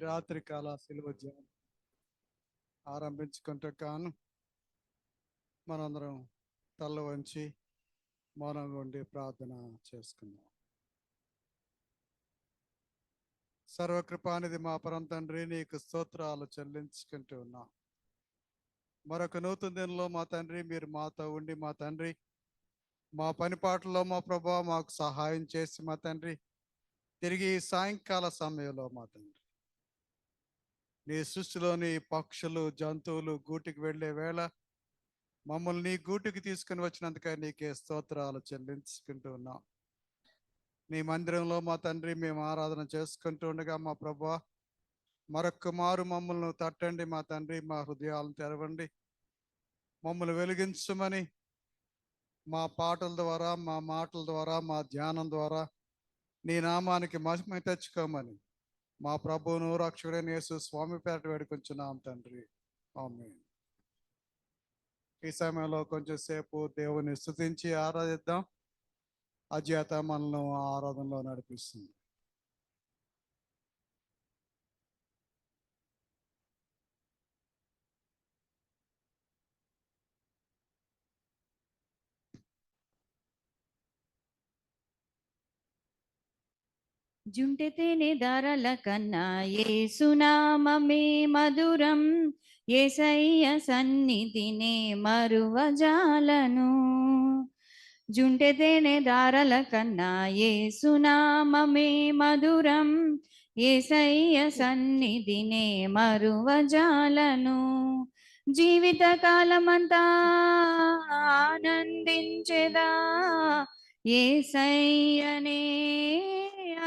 రాత్రి కాల సిలువ ధ్యానం ఆరంభించుకుంటే కాను మనందరం తల్ల వంచి మౌనంగా ఉండి ప్రార్థన చేసుకుందాం. సర్వకృపానిధి మా పరం తండ్రి, నీకు స్తోత్రాలు చెల్లించుకుంటూ ఉన్నాం. మరొక నూతన దినంలో మా తండ్రి మీరు మాతో ఉండి మా తండ్రి మా పనిపాట్లలో మా ప్రభావ మాకు సహాయం చేసి మా తండ్రి తిరిగి సాయంకాల సమయంలో మా తండ్రి నీ సృష్టిలోని పక్షులు జంతువులు గూటికి వెళ్ళే వేళ మమ్మల్ని నీ గూటికి తీసుకుని వచ్చినందుకే నీకే స్తోత్రాలు చెల్లించుకుంటూ ఉన్నాం. నీ మందిరంలో మా తండ్రి మేము ఆరాధన చేసుకుంటూ ఉండగా మా ప్రభువా మరొక్క మారు మమ్మల్ని తట్టండి మా తండ్రి, మా హృదయాలను తెరవండి, మమ్మల్ని వెలిగించమని మా పాటల ద్వారా మా మాటల ద్వారా మా ధ్యానం ద్వారా నీ నామానికి మహిమ తెచ్చుకోమని మా ప్రభువును రక్షకుడైన యేసు స్వామి పేరట వేడుకొంచున్నాం తండ్రి, ఆమేన్. ఈ సమయంలో కొంచెం సేపు దేవుని స్తుతించి ఆరాధిద్దాం. అధ్యత మనల్ని ఆరాధనలో నడిపిస్తుంది. జుంటెతేనే ధారల కన్నా యేసునామమే మధురం, యేసయ్య సన్నిధినే మరువజాలను. జుంటెతేనే ధారల కన్నా యేసునామమే మధురం, యేసయ్య సన్నిధినే మరువజాలను. జీవిత కాలమంతా ఆనందించెదా, యేసయ్యనే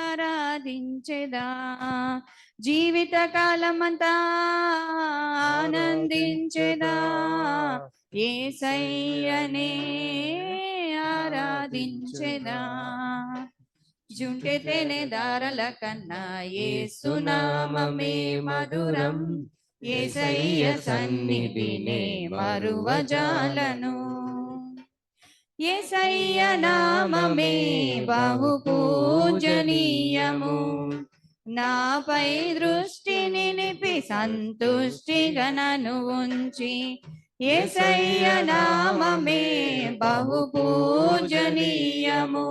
ఆరాధించెదా. జీవిత కాలమంతా ఆనందించెదా, యేసయ్యనే ఆరాధించెదా. జుంటెతేనే ధారల కన్నా యేసునామమే మధురం, యేసయ్య సన్నిధినే మరువజాలను. యేసయ్య నామమే బహు పూజనీయము, నాపై దృష్టి నిలిపి సంతుష్టిగా నన్ను ఉంచి. యేసయ్య నామమే బహు పూజనీయము,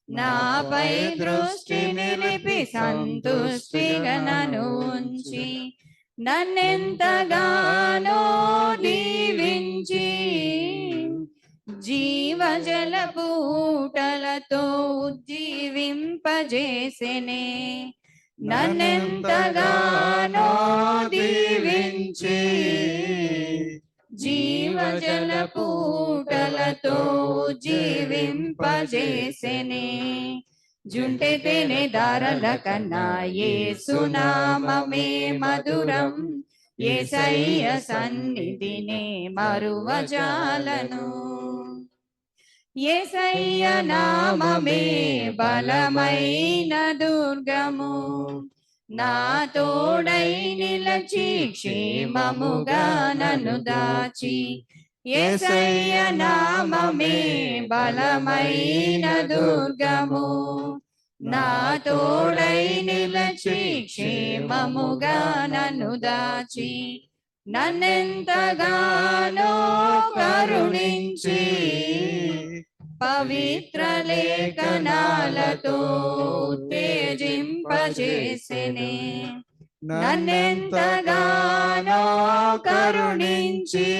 నాపై దృష్టి నిలిపి సంతుష్టిగా నన్ను ఉంచి. నన్నెంతగానో దీవించి జీవజల పూటలతో ఉజ్జీవింపజేసెనే. నన్నెంతగానో దీవించి జీవజల పూటలతో ఉజ్జీవింపజేసెనే. జుంటెతేనే ధారల కన్నా యేసునామమే మధురం, యేసయ్య సన్నిధినే మరువజాలను. యేసయ్య నామమే బలమైన దుర్గము, నా తోడై నిలచి క్షేమముగా నన్ను దాచి. యేసయ్య నామమే బలమైన దుర్గము, నా తోడై నిలచి క్షేమముగా నన్ను దాచి. నన్నెంతగానో కరుణించి పవిత్ర లేఖనాలతో ఉత్తేజింపజేసెనే. నన్నెంతగానో కరుణించి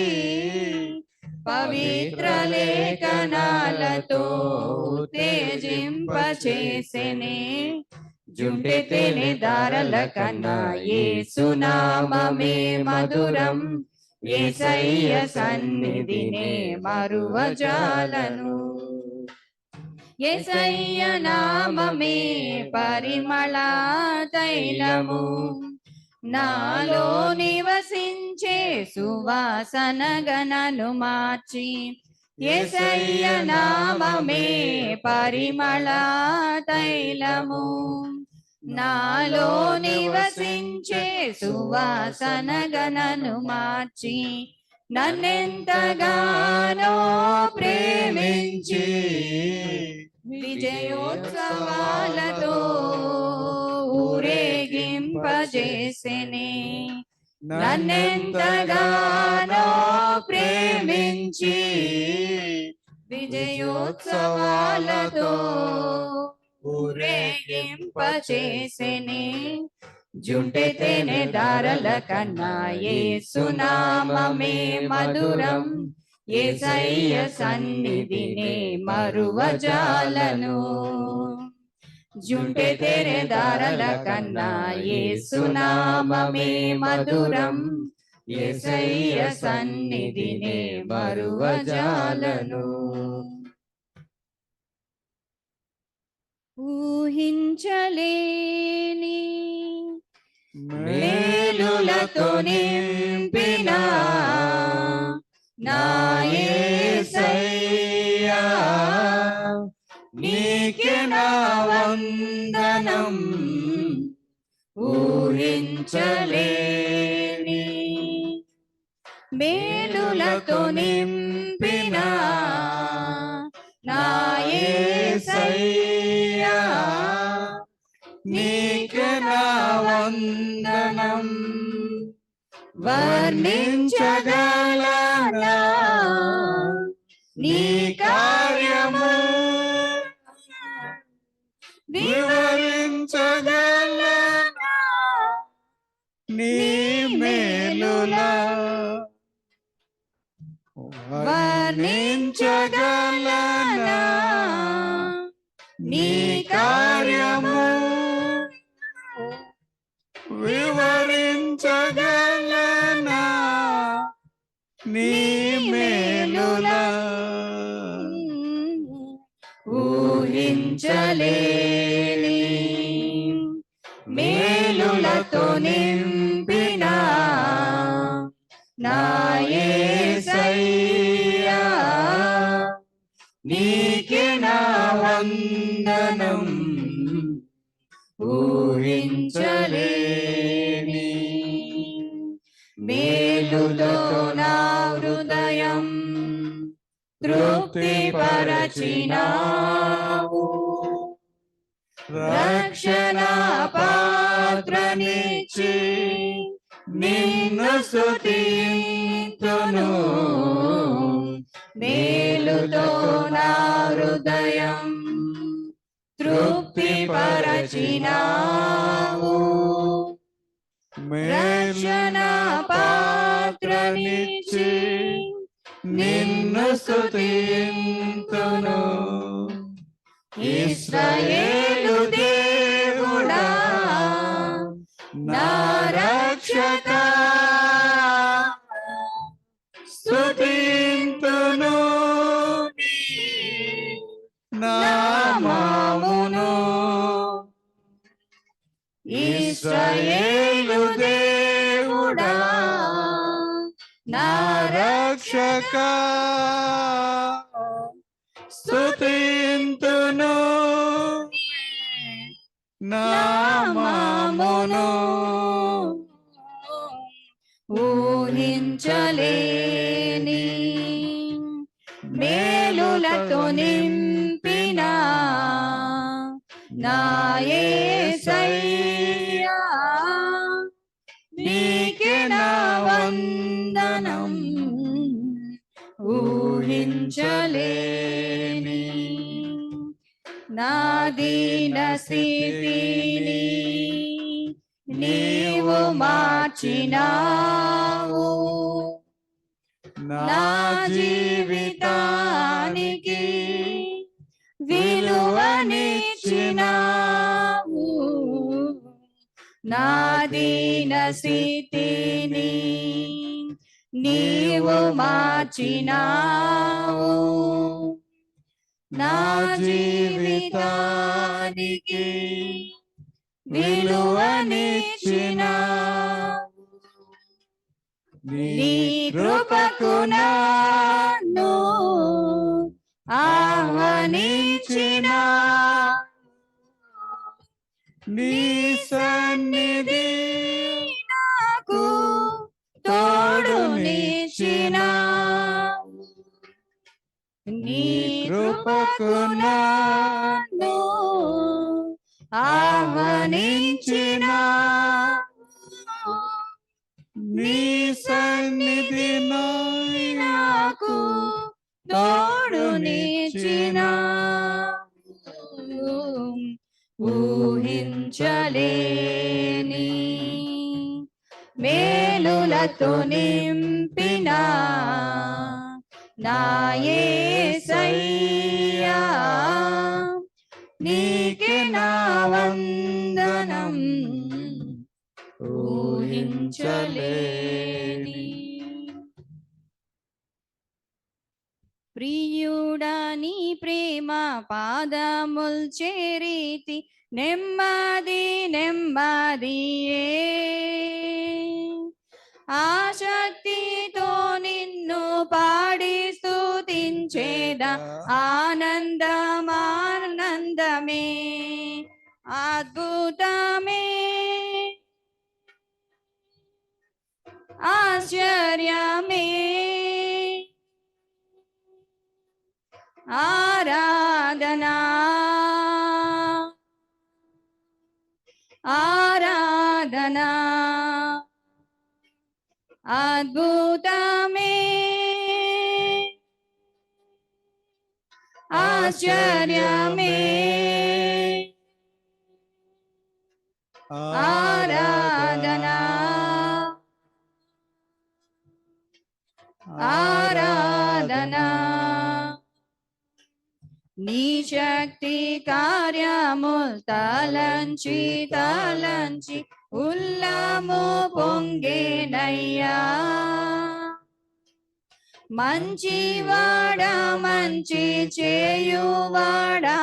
పవిత్ర లేఖనాలతో ఉత్తేజింపజేసెనే. జుంటెతేనే ధారల కన్నా యేసునామమే మధురం, యేసయ్య సన్నిధినే మరువజాలను. యేసయ్య నామమే పరిమళ తైలము, నాలో నివసించే సువాసనగా నన్ను మార్చి. యేసయ్య నామమే పరిమళ తైలము, నాలో నివసించే సువాసనగా నన్ను మార్చి. నన్నెంతగానో ప్రేమించి విజయోత్సవాలతో ఊరేగింపజేసెనే. నన్నెంతగానో ప్రేమించి విజయోత్సవాలతో ఊరేగింపచేసెనే. జుంటెతేనె దారల కన్నా యేసునామమే మధురం. యేసయ్య సన్నిధినే మరువజాలను. జుంటెతేనె దారల కన్నా యేసునామమే మధురం. యేసయ్య సన్నిధినే మరువజాలను. ఊహించలేని మేలులతో నింపిన నా యేసయ్యా, నీకే నా వందనం. ఊహించలేని మేలులతో నింపిన నా యేసయ్యా, నీకే నా వందనం. వర్ణించగలనా నీ కార్యము, వివరించగలనా నీ మేలులా. వర్ణించగలనా నీ కార్యము, వివరించగలనా నీ మేలులా. ఊహించలేని మేలులతో నింపిన నా యేసయ్యా, నీకే నా వందనం. ఊహించలేని మేలుతో నా హృదయం తృప్తిపరచినావు. రక్షణ పాత్రనిచ్చి నిన్ను స్తుతింతును. మేలుతో నా హృదయం తృప్తిపరచినావు. రక్షణ పాత్రనిచ్చి నిన్ను స్తుతింతును. ఇశ్రాయేలు దేవుడా నా రక్షక, స్తుతింతును నీ నామమును. ఇశ్రాయేలు దేవుడా నా రక్షక, స్తుతింతును నామమును. ఊహించలేని మేలులతో నింపిన నా యేసయ్యా, నీకే నా వందనం. ఊహించలేని నా దీన స్థితిని నీవు మార్చినావు. నా జీవితానికి విలువనిచ్చినావు. నా దీన స్థితిని నీవు మార్చినావు. నా జీవితానికి విలువనిచ్చినావు. నీ కృపకు నన్ను ఆహ్వానించిన నీ సన్నిధి నాకు తోడునిచ్చిన నీ కృపకు నన్ను ఆహ్వానించిన నీ సన్నిధి నాకు తోడునిచ్చిన ఊహించలేని మేలులతో నింపిన నా యేసయ్యా నీకే నా వందనం ఊహించలేని. ప్రియుడా నీ ప్రేమ పాదముల్ చేరీతి నెమ్మది నెమ్మదియే ఆశక్తితో నిన్ను పాడి స్తుతించేదా ఆనందమానందమే అద్భుతమే ఆశ్చర్యమే ఆరాధనా ఆరాధనా అద్భుతమే ఆశ్చర్యమే ఆరాధనా ఆరాధనా నీ శక్తి కార్యముల్ తలంచి తలంచి ఉల్లము పొంగేనయ్యా మంచివాడా మంచి చేయువాడా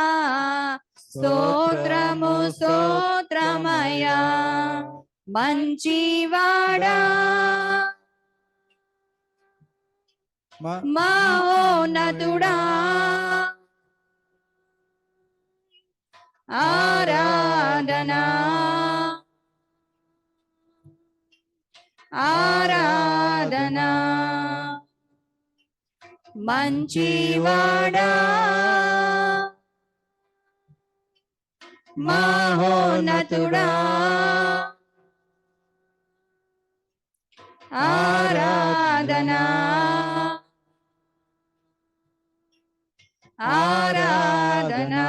స్తోత్రము స్తోత్రమయ్యా మంచివాడా మహోన్నతుడా ఆరాధనా ఆరాధనా మంచివాడా మహోన్నతుడా ఆరాధనా ఆరాధనా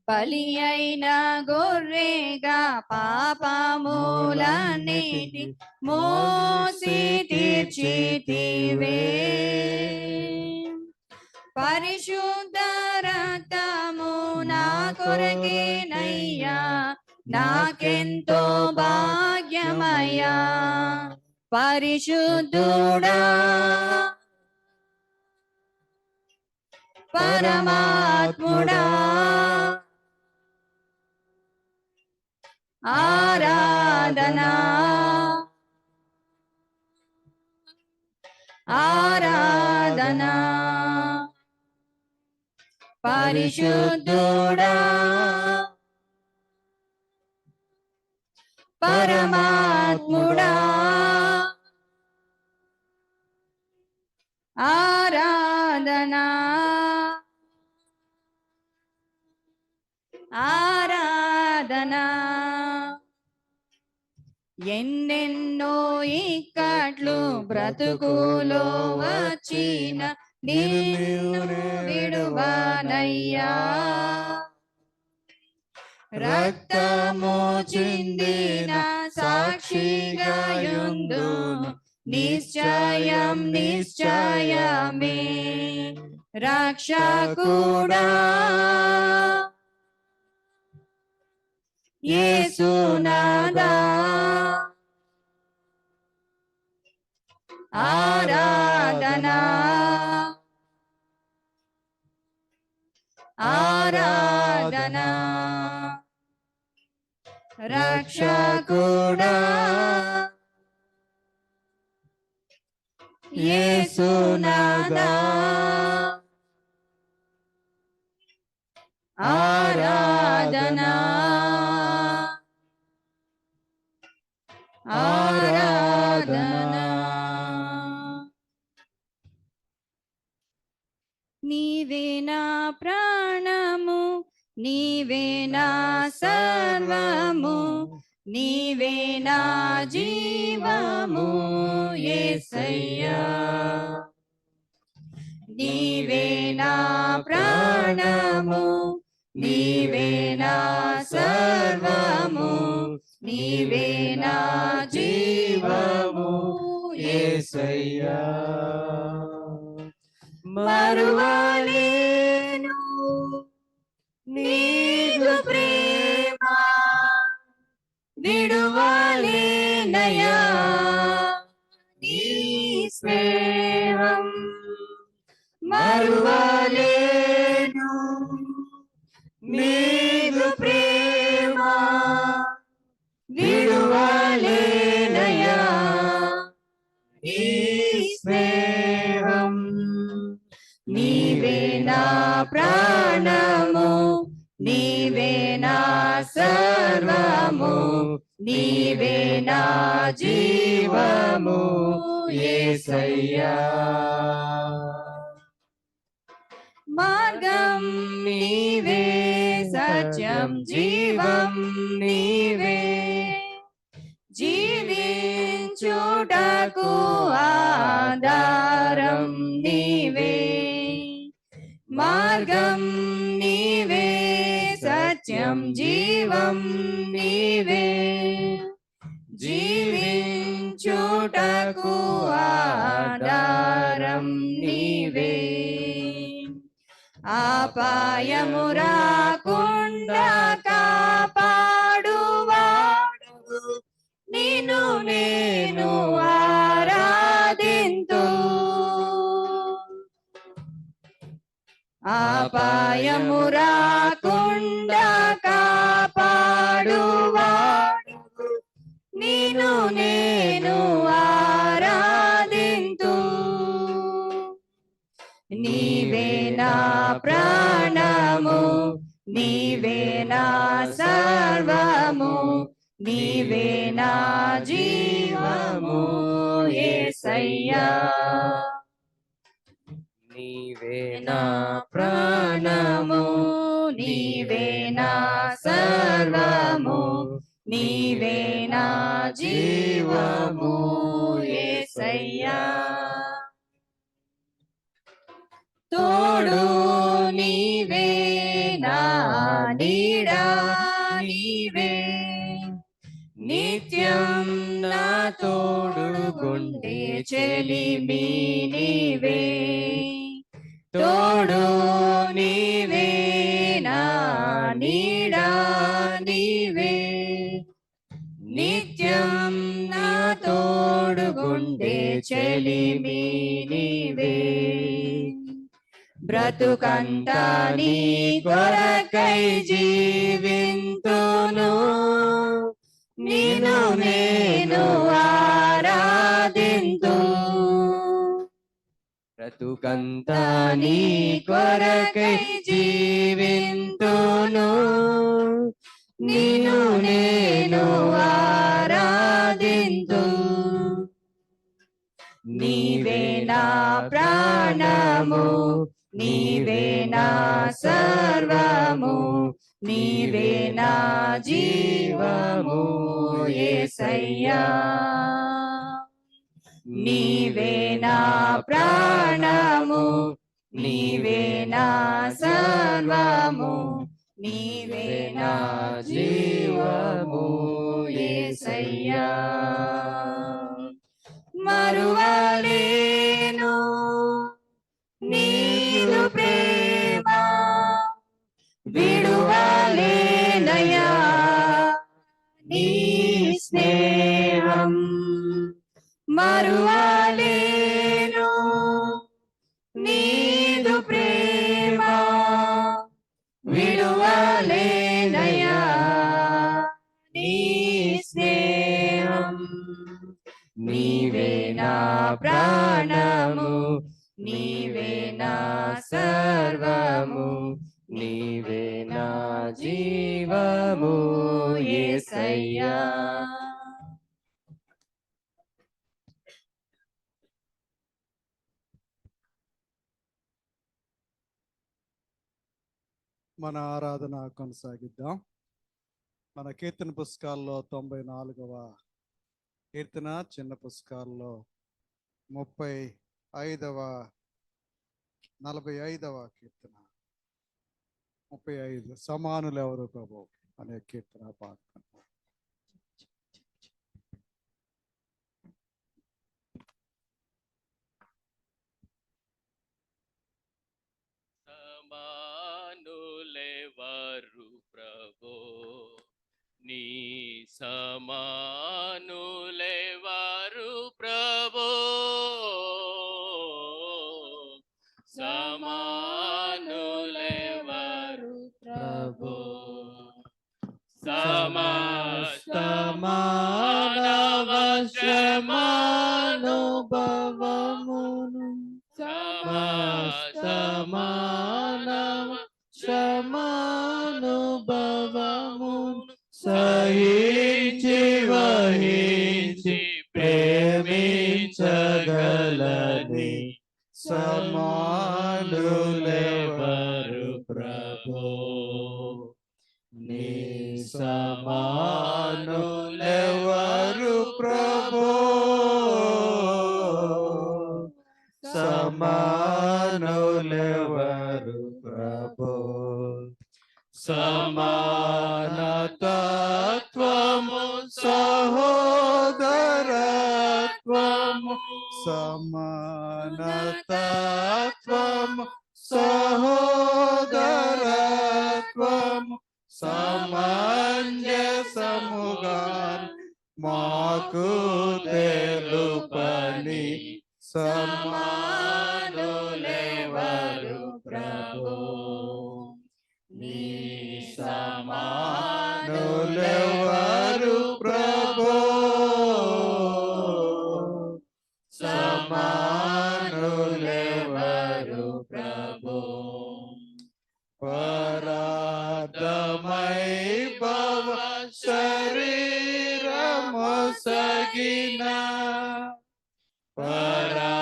బలి అయిన గొర్రెగా పాపములన్నిటి మోసి తీర్చితివే పరిశుద్ధ రక్తము నా కొరకేనయ్యా నాకెంతో భాగ్యమయ్యా పరిశుద్ధుడా పరమాత్ముడా ఆరాధనా ఆరాధనా పరిశుద్ధుడా పరమాత్ముడా ఆరాధనా ఆరాధనా ఎన్నెన్నో ఇక్కట్లు బ్రతుకులో వచ్చిన నిన్ను విడువనయ్యా రక్తము చిందిన సాక్షిగా యుందు నిశ్చయం నిశ్చయమే రక్షకుడా యేసునాదా ఆరాధనా ఆరాధనా రక్షకుడా యేసునాదా ఆరాధనా ఆరాధనా నీవే నా ప్రాణము నీవే నా సర్వము, నీవే నా జీవము యేసయ్యా. నీవే నా ప్రాణము, నీవే నా సర్వము, నీవే నా జీవము యేసయ్యా. మరువలేను నీదు ప్రేమ, విడువలేనయా నీ స్నేహం. మరువలేను నీదు ప్రేమ, విడువలేనయా నీ స్నేహం. నీవే నా ప్రాణము, నీవే నా సర్వము, నీవే నా జీవము యేసయ్యా. మార్గం నీవే, సత్యం జీవం నీవే, జీవించుటకు ఆధారం నీవే. మార్గం నీవే, సత్యం జీవం నీవే, జీవించుటకు ఆధారం నీవే. అపాయము రాకుండా కాపాడువాడు, నిన్ను నేను ఆరాధింతు. అపాయము రాకుండా కాపాడువాడు, నిన్ను నేను ఆరాధింతు. నీవే నా ప్రాణము, నీవే నా సర్వము, నీవే నా జీవము యేసయ్యా. నీవే నా ప్రాణము, నీవే నా సర్వము, నీవే నా జీవము యేసయ్యా. తోడు నీవే, నా నీడా నీవే, నిత్యం నా తోడుగుండే చెలిమి నీవే. తోడు నీవే, నా నీడా నీవే, నిత్యం నా తోడుగుండే చెలిమి నీవే. బ్రతుకంతా నీ కొరకై జీవింతును, నిన్ను నేను ఆరాధింతు. బ్రతుకంతా నీ కొరకై జీవింతును, నిన్ను నేను ఆరాధింతు. నీవే నా ప్రాణము, నీవే నా సర్వము, నీవే నా జీవము యేసయ్యా. నీవే నా ప్రాణము, నీవే నా సర్వము, నీవే నా జీవము యేసయ్యా. మరువలేను నీదు ప్రేమ, విడువలేనయా నీ స్నేహం. మరువలేను నీదు ప్రేమ, విడువలేనయా నీ స్నేహం. నీవే నా ప్రాణము, నీవే నా సర్వము, నీవే నా జీవము యేసయ్యా. మన ఆరాధన కొనసాగిద్దాం. మన కీర్తన పుస్తకాల్లో 94వ కీర్తన, చిన్న పుస్తకాల్లో 45వ కీర్తన, 35 సమానులు ఎవరు ప్రభు అనే కీర్తన పాడుకుంటాం. సమానులెవరు ప్రభో, నీ సమానులెవరు ప్రభో, సమానులెవరు ప్రభో, సమస్త మానవ శ్రమానుభవమును, సమస్త మానవ శ్రమానుభవమును సహించి వహించి ప్రేమించగలని సమానులెవరు ప్రభో, నీ సమానులెవరు ప్రభో, సమానులెవరు ప్రభో, సమానతత్వము సహోదరత్వము, సమానతత్వము సహోదరత్వము సమంజసముగా మాకు తెలుపని సమానులెవరు ప్రభో, నీ సమానులెవరు ప్రభో, సమానులెవరు ప్రభో, పరాధమై భవ శరీరము సగిన, పరాధమై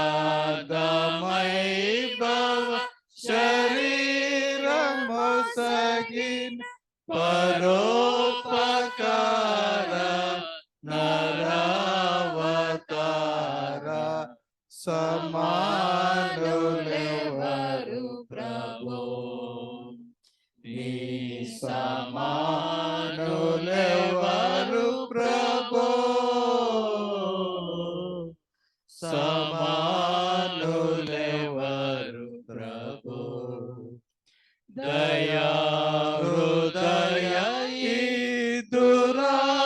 భవ శరీరము సగిన పరోపకార నరవతార సమానులెవరు ప్రభో, నీ సమానులెవరు ప్రభో, సమానులెవరు ప్రభో, దయా హృదయ దురాత్ములెల్లరి,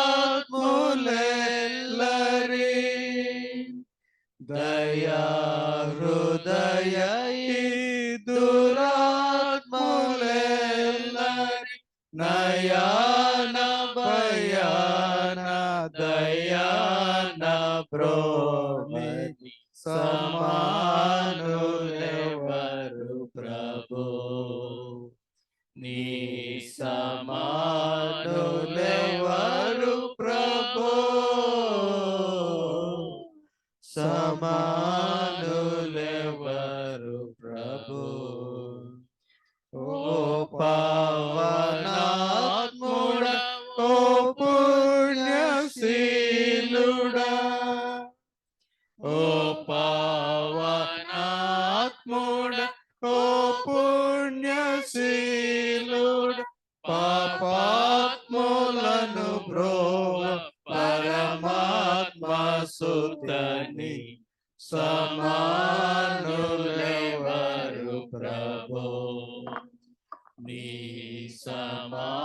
దయా హృదయ దురాత్ములెల్లరి నయాన భయాన దయాన బ్రోమని సమానులెవరు ప్రభో, నీ సమానులెవరు ప్రభో, సమానులెవరు ప్రభో, ఓ పవనాత్ముడ ఓ పుణ్యశీలుడా, ఓ పవనాత్ముడ ఓ పుణ్యశీలుడ, పాపాత్ములను బ్రోవ పరమాత్మ సుతని సమానులెవరు ప్రభో, నీ సమానులెవరు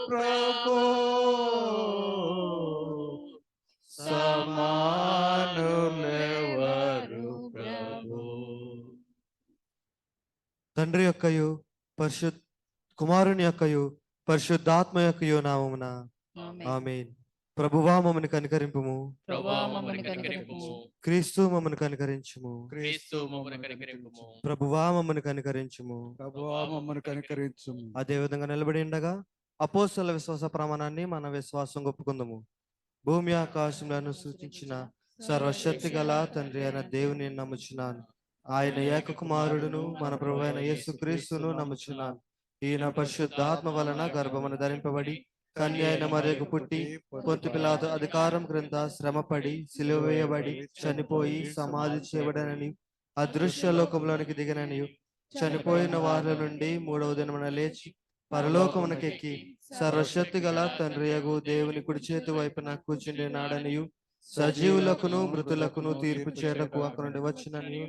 ప్రభో, సమానులెవరు ప్రభో. తండ్రి యొక్కయు కుమారుని యొక్కయు పరిశుద్ధాత్మ యొక్కయు నామమున ఆమేన్. ప్రభువా మమ్మల్ని కనికరింపుము, ప్రభువా మమ్మల్ని కనికరింపుము, క్రీస్తు మమ్మల్ని కనికరించుము, క్రీస్తు మమ్మల్ని కనికరింపుము, ప్రభువా మమ్మల్ని కనికరించుము. ప్రభువా మమ్మల్ని కనికరించుము. అదే విధంగా నిలబడి ఉండగా అపోస్తల విశ్వాస ప్రమాణాన్ని మన విశ్వాసం ఒప్పుకుందాము. భూమి ఆకాశములను సూచించిన సర్వశక్తి గల తండ్రి అయిన దేవుని నమ్ముచున్నాను. ఆయన ఏక కుమారుడును మన ప్రభువైన యేసుక్రీస్తును నమ్ముచున్నాను. ఈయన పరిశుద్ధాత్మ వలన గర్భమును ధరింపబడి కన్య అయిన మరియకు పుట్టి పొంతి పిలాతు అధికారం క్రింద శ్రమపడి సిలువ వేయబడి చనిపోయి సమాధి చేయబడనని అదృశ్య లోకంలోనికి దిగననియు చనిపోయిన వారి నుండి మూడవ దినమున లేచి పరలోకమునకెక్కి సర్వశక్తి గల తండ్రియగు దేవుని కుడి చేతి వైపున కూర్చుండినాడనియు సజీవులకును మృతులకును తీర్పు చేరకు అక్కడ నుండి వచ్చినని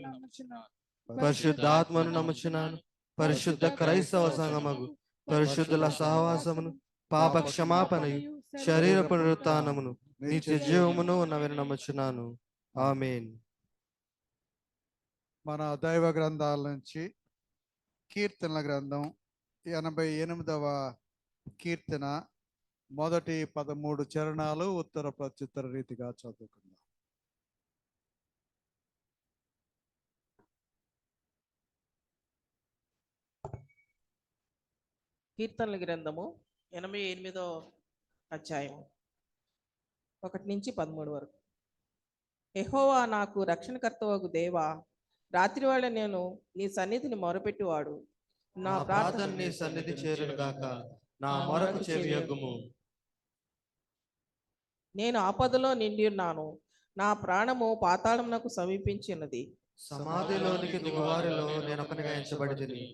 పరిశుద్ధాత్మను నమ్ముచున్నాను. పరిశుద్ధ క్రైస్తవ సంఘమగు పరిశుద్ధుల సహవాసమును పాప క్షమాపణయు శరీర పునరుత్థానమును నిత్య జీవమును ఉన్నవని నమ్ముచున్నాను. ఆమేన్. మన దైవ గ్రంథాల నుంచి కీర్తనల గ్రంథం 88వ కీర్తన మొదటి 13 చరణాలు ఉత్తర ప్రత్యుత్తర రీతిగా చదువుకుందాం. కీర్తనల గ్రంథము 88వ అధ్యాయం 1 నుంచి 13 వరకు. యెహోవా నాకు రక్షణకర్తవగు దేవా, రాత్రివేళ నేను నీ సన్నిధిని మొరపెట్టువాడు. నా ప్రార్థన నీ సన్నిధి చేరును గాక, నా మొరకు చెవియొగ్గుము. నేను ఆపదలో నిండి ఉన్నాను, నా ప్రాణము పాతాళమునకు సమీపించినది. సమాధిలోనికి దిగువారిలో నేను ఒకనిగా ఎంచబడితిని.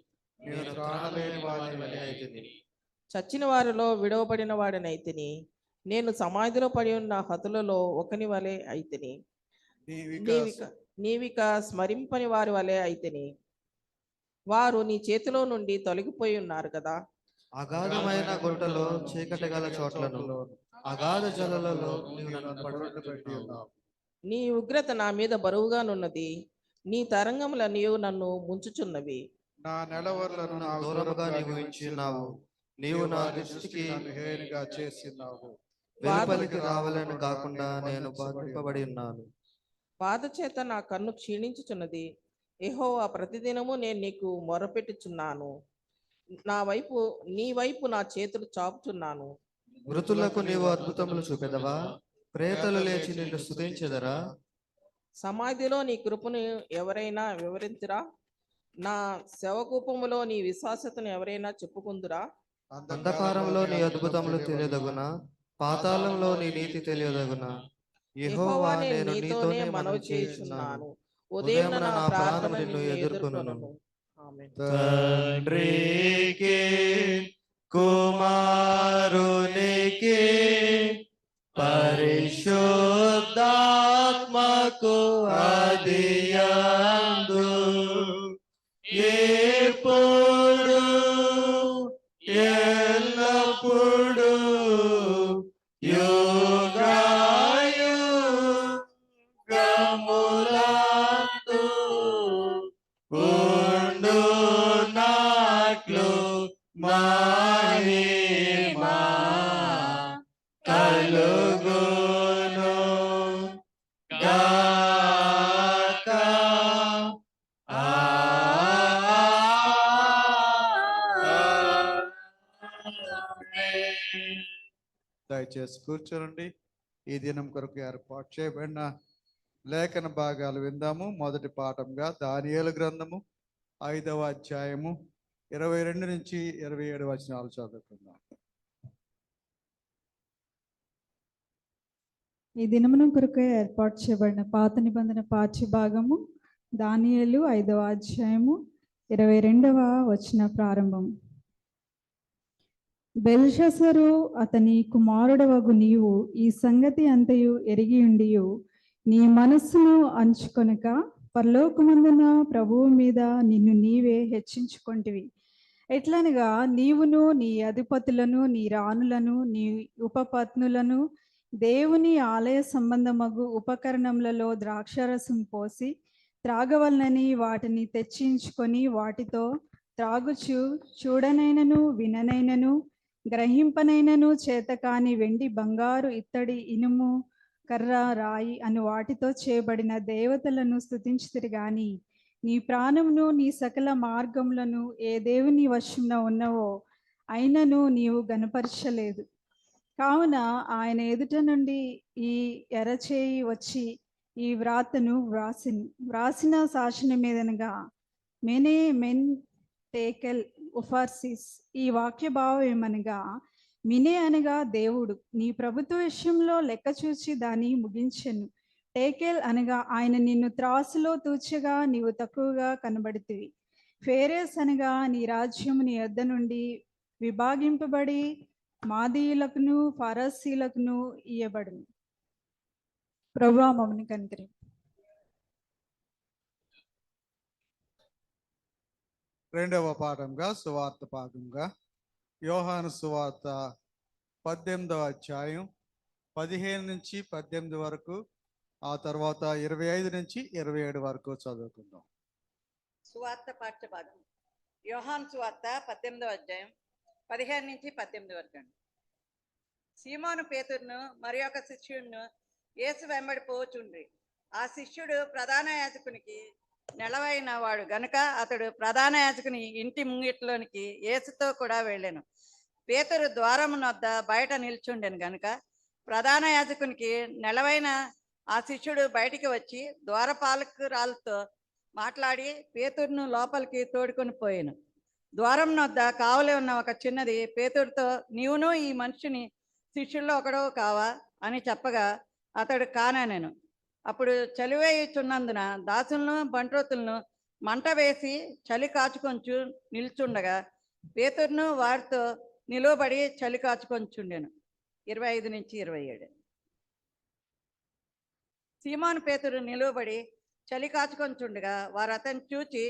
నేను ప్రాణలేని వాని వలె అయితిని. చచ్చిన వారిలో విడవబడిన వాడినైతిని. నేను సమాధిలో పడి ఉన్న హతులలో ఒకని వలె అయితిని. నీవిక స్మరింపని వారి వలె అయితిని. వారు నీ చేతిలో నుండి తొలగిపోయి ఉన్నారు కదా. అగాధమైన గుంటలో చీకటి గల చోట్లను అగాధ జలాలలో నీవు నన్ను పడగొట్టబెట్టి ఉన్నావు. నీ ఉగ్రత నా మీద బరువుగానున్నది, నీ తరంగములన్నీ నన్ను ముంచుచున్నవి. నా నెలవర్లను నన్ను దూరముగా నీవు ఇచ్చినావు. నీవు నా దృష్టికి హేనుగా చేసినావు. వెలుపలికి రావాలని కాకుండా నేను బాధింపబడి ఉన్నాను. బాధ చేత నా కన్ను క్షీణించుచున్నది. యెహోవా, ప్రతిదినము నేను నీకు మొరపెట్టుచున్నాను. నీ వైపు నా చేతులు చాపుచున్నాను. మృతులకు నీవు అద్భుతములు చూపెదవా? ప్రేతలు లేచి నిన్ను స్తుతించెదరా? సమాధిలో నీ కృపను ఎవరైనా వివరించురా? నా శవకూపములో నీ విశ్వాసతను ఎవరైనా చెప్పుకుందురా? అంధకారంలో నీ అద్భుతములు తెలియదగునా? పాతాళంలో నీ నీతి తెలియదగునా? యెహోవా, నేను నీతోనే మనవి చేయుచున్నాను. ఉదయం నా ప్రార్థన నిన్ను ఎదుర్కొనును. ఆమేన్. తండ్రికి కుమారునికి పరిశుద్ధాత్మకు ఆదియందు ఎప్పుడు ఎల్లప్పుడు యుగాయుగములందు ఉండునట్లు మహిమా కలుగును గాక. దయచేసి కూర్చోండి. ఈ దినం కొరకు ఏర్పాటు చేయబడిన లేఖన భాగాలు విందాము. మొదటి పాఠంగా దానియేలు గ్రంథము 5వ అధ్యాయము 22 నుంచి 27 వచనాలు చదువుకుందాం. ఈ దినమున కొరకు ఏర్పాటు చేయబడిన పాత నిబంధన పాఠ్య భాగము దానియేలు 5వ అధ్యాయము 22వ వచన ప్రారంభం. బెల్షస్సరు అతని కుమారుడవగు నీవు ఈ సంగతి అంతయు ఎరిగి ఉండియు నీ మనస్సును అంచుకొనక పరలోకమందున ప్రభువు మీద నిన్ను నీవే హెచ్చించుకొంటివి. ఎట్లనగా నీవును నీ అధిపతులను నీ రాణులను నీ ఉపపత్నులను దేవుని ఆలయ సంబంధమగు ఉపకరణములలో ద్రాక్షారసం పోసి త్రాగవలనని వాటిని తెచ్చించుకొని వాటితో త్రాగుచు చూడనైనను విననైనను గ్రహింపనైనను చేతకాని వెండి బంగారు ఇత్తడి ఇనుము కర్ర రాయి అని వాటితో చేయబడిన దేవతలను స్తుతించితిరి గాని నీ ప్రాణమును నీ సకల మార్గములను ఏ దేవుని వశమున ఉన్నవో అయినను నీవు గనపరచలేదు. కావున ఆయన ఎదుట నుండి ఈ ఎరచేయి వచ్చి ఈ వ్రాతను వ్రాసిన శాసనం మీదనగా మెనే మెన్ టేకెల్ ఉఫార్సిస్. ఈ వాక్య భావం ఏమనగా, మినే అనగా దేవుడు నీ ప్రభుత్వ విషయంలో లెక్క చూచి దాన్ని ముగించెను. టేకెల్ అనగా ఆయన నిన్ను త్రాసులో తూచగా నీవు తక్కువగా కనబడితివి. ఫేరెస్ అనగా నీ రాజ్యం నీ యొద్ద నుండి విభాగింపబడి మాదీయులకును ఫరసీలకును ఇయ్యబడును. ప్రభువా మమ్మల్ని కనికరించు. రెండవ పాఠంగా సువార్త భాగంగా యోహాను సువార్త 18వ అధ్యాయం 15 నుంచి 18 వరకు, ఆ తర్వాత 25 నుంచి 27 వరకు చదువుకుందాం. సువార్త పాఠ్యభాగం యోహాను సువార్త 18వ అధ్యాయం 15 నుంచి 18 వరకు అండి. సీమోను పేతురును మరి ఒక శిష్యుడును యేసు వెంబడి పోచుండ్రి. ఆ శిష్యుడు ప్రధాన యాజకునికి నెలవైన వాడు గనుక అతడు ప్రధాన యాజకుని ఇంటి ముంగిట్లోనికి యేసుతో కూడా వెళ్ళాను. పేతురు ద్వారమునొద్ద బయట నిల్చుండెను గనుక ప్రధాన యాజకునికి నెలవైన ఆ శిష్యుడు బయటికి వచ్చి ద్వారపాలకురాలతో మాట్లాడి పేతురును లోపలికి తోడుకొని పోయాను. ద్వారమునొద్ద కావలి ఉన్న ఒక చిన్నది పేతురుతో, నీవును ఈ మనిషిని శిష్యుల్లో ఒకడో కావా అని చెప్పగా అతడు కానెను. అప్పుడు చలివేయుచున్నందున దాసులను బంట్రోతులను మంట వేసి చలి కాచుకొంచు నిల్చుండగా పేతురును వారితో నిలువబడి చలి కాచుకొంచుండెను. 25 నుంచి 27. సీమోను పేతురు నిలువబడి చలి కాచుకొంచుండగా వారు అతన్ని చూచి,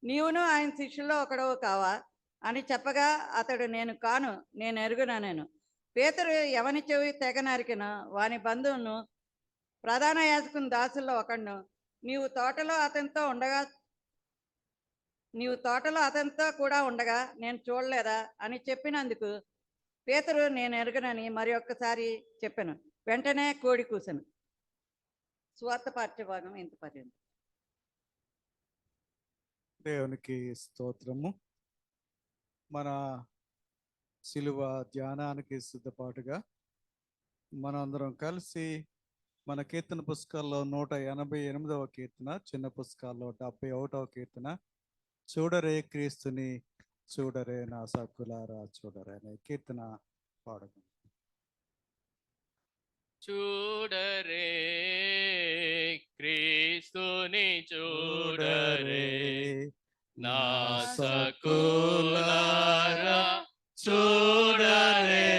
నీవును ఆయన శిష్యుల్లో ఒకడవు కావా అని చెప్పగా అతడు, నేను కాను, నేను ఎరుగుననెను. పేతురు ఎవని చెవి తెగ నరికిన వాని బంధువును ప్రధాన యాజకుని దాసుల్లో ఒకడును, నీవు తోటలో అతనితో కూడా ఉండగా నేను చూడలేదా అని చెప్పినందుకు పేతురు, నేను ఎరుగనని మరి ఒక్కసారి చెప్పాను. వెంటనే కోడి కూసెను. స్వార్థ పాఠ్యభాగం ఇంత పర్యంతం. దేవునికి స్తోత్రము. మన శిలువ ధ్యానానికి సిద్ధపాటుగా మనందరం కలిసి మన కీర్తన పుస్తకాల్లో 188వ కీర్తన, చిన్న పుస్తకాల్లో 71వ కీర్తన, చూడరే క్రీస్తుని చూడరే నా సక్కులారా చూడరే అనే కీర్తన పాడగం. చూడరే క్రీస్తుని చూడరే నా సకులారా చూడరే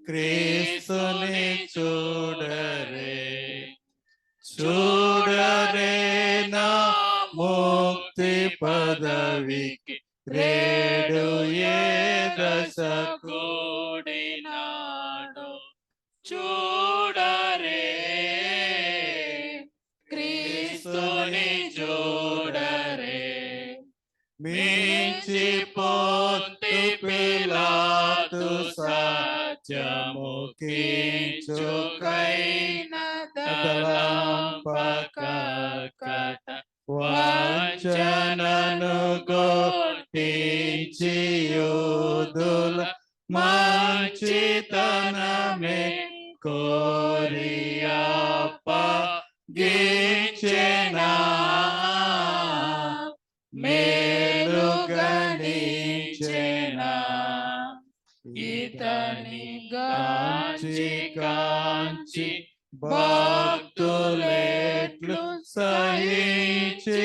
క్రీస్తుని చూడరే చూడరే నా ముక్తి పదవికి రేడు ఏ దశ కూడినాడు చూడరే క్రీస్తుని చూడరే మించి పొంతి పిలాతు సత్యము కించుకైన తలంపకట వంచనను గొట్టించి యూదుల మంచితనమే కోరియప్పగించెనా మేలుగనించెనా ఇతని గాంచి కాంచి భక్తులెట్లు సహించిరో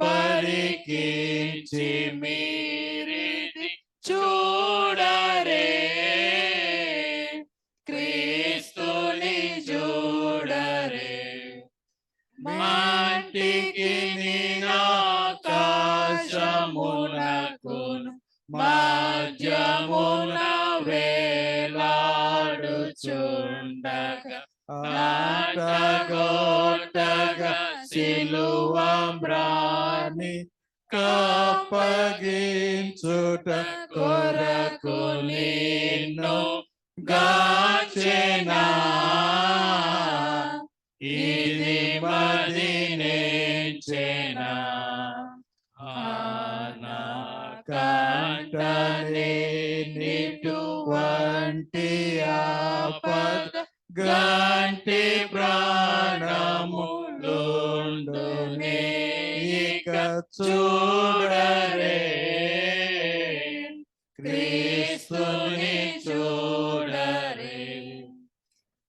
పరికించి మీరిది చూడరే క్రీస్తుని చూడరే మాటికి ఆకాశమునకును మధ్యమున వేలాడుచుండగా నాటగొట్టగా సిలువమ్రాని కప్పగించుట కొరకు నిన్ను గాచెనా ఇది మదినేచెనా నా కంటనే నిటువంటి ఆపద గంట ఇట్టి ప్రాణములుండునే ఇక చూడరే క్రీస్తుని చూడరే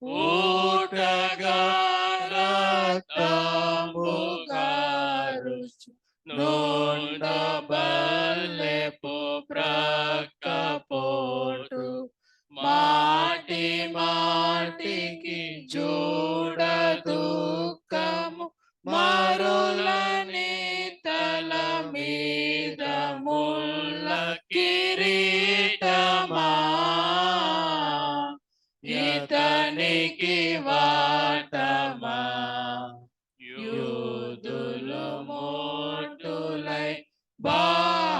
ఊటగా రక్తముగారుచు నోండ బల్లెపు ప్రక్కపోటు మాటి మాటికి చూడ దుఃఖము మరులని తల మీద ముల్ల కిరీటమా ఇతనికి వాటమా యూదులు మోటులై బాహటమునని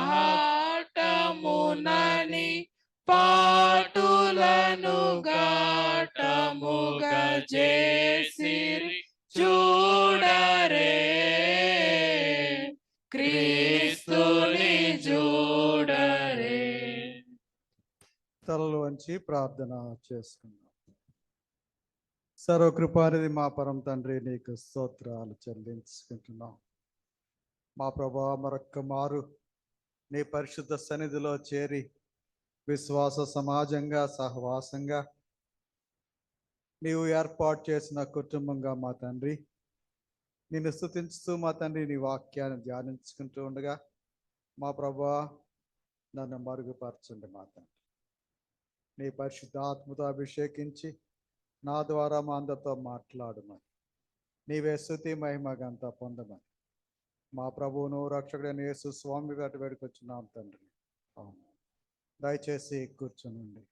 పాటులను ఘాటముగా చేసిరి చూడరే క్రీస్తుని చూడరే. తలలు వంచి ప్రార్థన చేసుకుందాం. సర్వకృపానిధి మా పరమ తండ్రి, నీకు స్తోత్రాలు చెల్లించుకుంటున్నాం. మా ప్రభా, మరొక్క మారు నీ పరిశుద్ధ సన్నిధిలో చేరి విశ్వాస సమాజంగా సహవాసంగా నీవు ఏర్పాటు చేసిన కుటుంబంగా మా తండ్రి నిన్ను స్తుతించుతూ మా తండ్రి నీ వాక్యాన్ని ధ్యానించుకుంటూ ఉండగా మా ప్రభా నన్ను మరుగుపరచండి మా తండ్రి. నీ పరిశుద్ధాత్మతో అభిషేకించి నా ద్వారా మా అందరితో మాట్లాడమని, నీవే స్తుతి మహిమ ఘనత పొందమని మా ప్రభువును రక్షకుడైన యేసు స్వామి గారి వేడుకొచ్చున్నాం తండ్రి. అవును. దయచేసి కూర్చోనండి.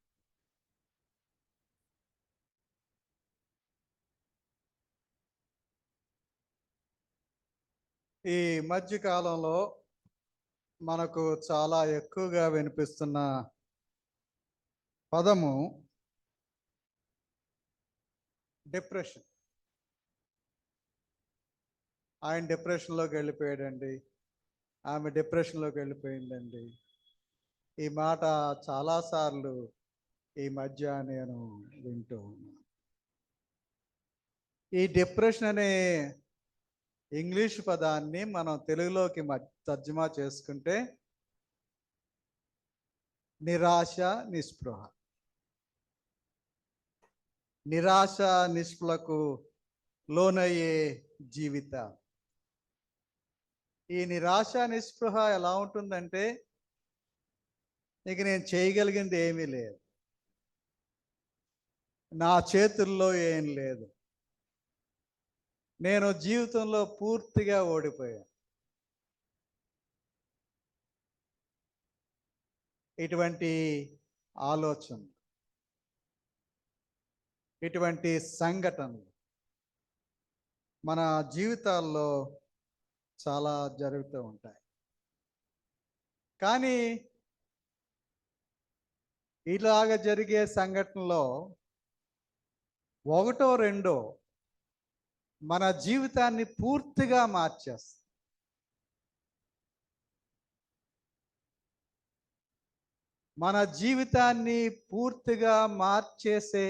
ఈ మధ్య కాలంలో మనకు చాలా ఎక్కువగా వినిపిస్తున్న పదము డిప్రెషన్. ఆయన డిప్రెషన్లోకి వెళ్ళిపోయాడండి, ఆమె డిప్రెషన్లోకి వెళ్ళిపోయిందండి. ఈ మాట చాలాసార్లు ఈ మధ్య నేను వింటూ ఉన్నాను. ఈ డిప్రెషన్ అనే ఇంగ్లీష్ పదాన్ని మనం తెలుగులోకి తర్జుమా చేసుకుంటే నిరాశ నిస్పృహ. నిరాశ నిస్పృహకు లోనయ్యే జీవితం. ఈ నిరాశ నిస్పృహ ఎలా ఉంటుందంటే, ఇక నేను చేయగలిగింది ఏమీ లేదు, నా చేతుల్లో ఏం లేదు, నేను జీవితంలో పూర్తిగా ఓడిపోయాను. ఇటువంటి ఆలోచన, ఇటువంటి సంఘటనలు మన జీవితాల్లో చాలా జరుగుతూ ఉంటాయి. కానీ ఇలాగ జరిగే సంఘటనలో ఒకటో రెండో మన జీవితాన్ని పూర్తిగా మార్చేస్తాయి. మన జీవితాన్ని పూర్తిగా మార్చేసే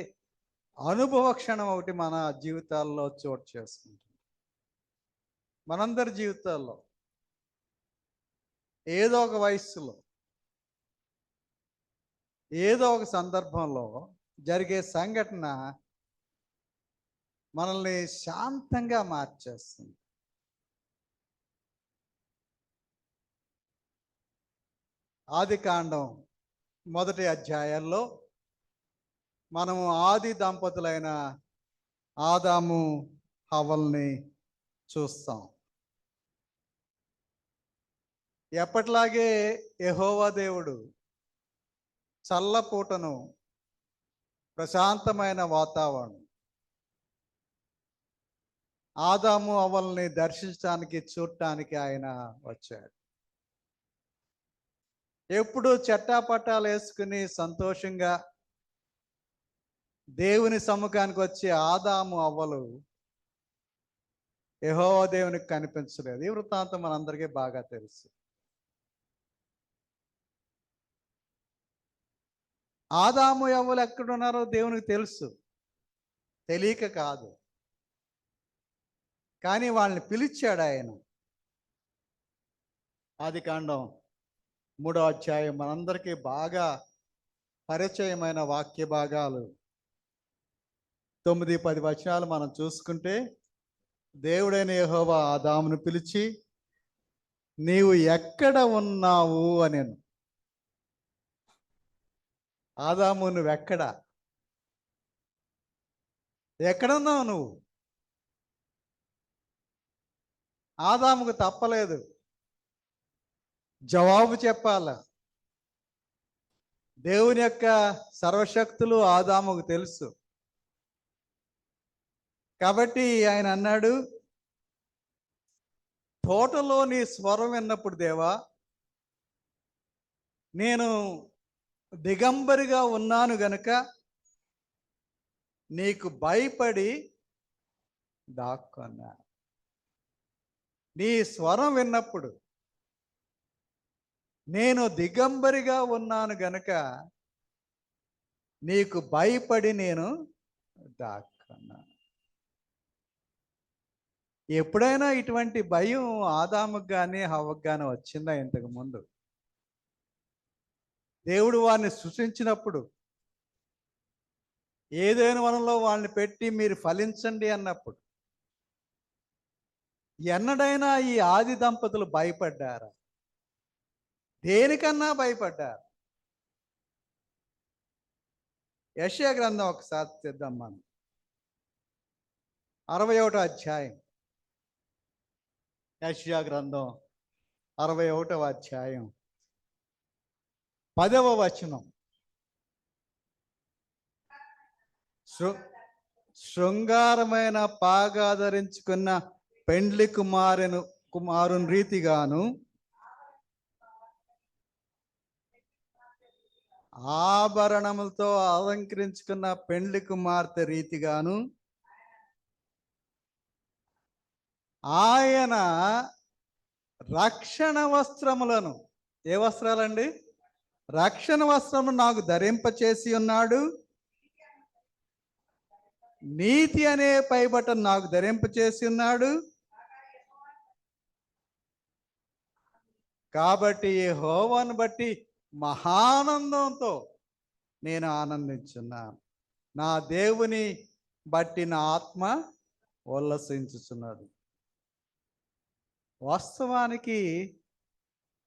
అనుభవ క్షణం ఒకటి మన జీవితాల్లో చోటు చేసుకుంటుంది. మనందరి జీవితాల్లో ఏదో ఒక వయస్సులో ఏదో ఒక సందర్భంలో జరిగే సంఘటన మనల్ని శాంతంగా మార్చేస్తుంది. ఆదికాండం 1వ అధ్యాయంలో మనము ఆది దంపతులైన ఆదాము హవ్వల్ని చూస్తాం. ఎప్పటిలాగే యెహోవా దేవుడు చల్లపూటను, ప్రశాంతమైన వాతావరణం, ఆదాము హవ్వల్ని దర్శించడానికి చూడటానికి ఆయన వచ్చాడు. ఎప్పుడు చట్టాపట్టాలు వేసుకుని సంతోషంగా దేవుని సముఖానికి వచ్చే ఆదాము హవ్వలు యెహోవా దేవునికి కనిపించలేదు. ఈ వృత్తాంతం మనందరికీ బాగా తెలుసు. ఆదాము హవ్వలు ఎక్కడున్నారో దేవునికి తెలుసు. తెలియక కాదు, కానీ వాళ్ళని పిలిచాడు ఆయన. ఆదికాండం 3వ అధ్యాయం మనందరికీ బాగా పరిచయమైన వాక్య భాగాలు. 9-10 వచనాలు మనం చూసుకుంటే, దేవుడైన యెహోవా ఆదామును పిలిచి, నీవు ఎక్కడ ఉన్నావు అనెను. ఆదాము, ఎక్కడున్నావు నువ్వు? ఆదాముకు తప్పలేదు, జవాబు చెప్పాల. దేవుని యొక్క సర్వశక్తులు ఆదాముకు తెలుసు కాబట్టి ఆయన అన్నాడు, తోటలో నీ స్వరం విన్నప్పుడు దేవా, నేను దిగంబరిగా ఉన్నాను గనుక నీకు భయపడి దాక్కున్నా. నీ స్వరం విన్నప్పుడు నేను దిగంబరిగా ఉన్నాను గనుక నీకు భయపడి నేను దాక్కున్నా. ఎప్పుడైనా ఇటువంటి భయం ఆదాముకు కానీ హవ్వకు కానీ వచ్చిందా ఇంతకు ముందు? దేవుడు వారిని సృష్టించినప్పుడు ఏదైనా వనంలో వాళ్ళని పెట్టి మీరు ఫలించండి అన్నప్పుడు ఎన్నడైనా ఈ ఆది దంపతులు భయపడ్డారా? దేనికన్నా భయపడ్డారు. యెషయా గ్రంథం ఒకసారి చేద్దాం మనం. 61వ అధ్యాయం. యెషయా గ్రంథం 61వ అధ్యాయం 10వ వచనం. శృంగారమైన పాగా ధరించుకున్న పెండ్లి కుమారుని రీతిగాను, ఆభరణములతో అలంకరించుకున్న పెండ్లి కుమార్తె రీతిగాను ఆయన రక్షణ వస్త్రములను, ఏ వస్త్రాలండి? రక్షణ వస్త్రము నాకు ధరింపచేసి ఉన్నాడు, నీతి అనే పైబట్టను నాకు ధరింపచేసి ఉన్నాడు. కాబట్టి యెహోవాను బట్టి మహానందంతో నేను ఆనందించున్నాను, నా దేవుని బట్టి నా ఆత్మ ఉల్లసించుచున్నది. వాస్తవానికి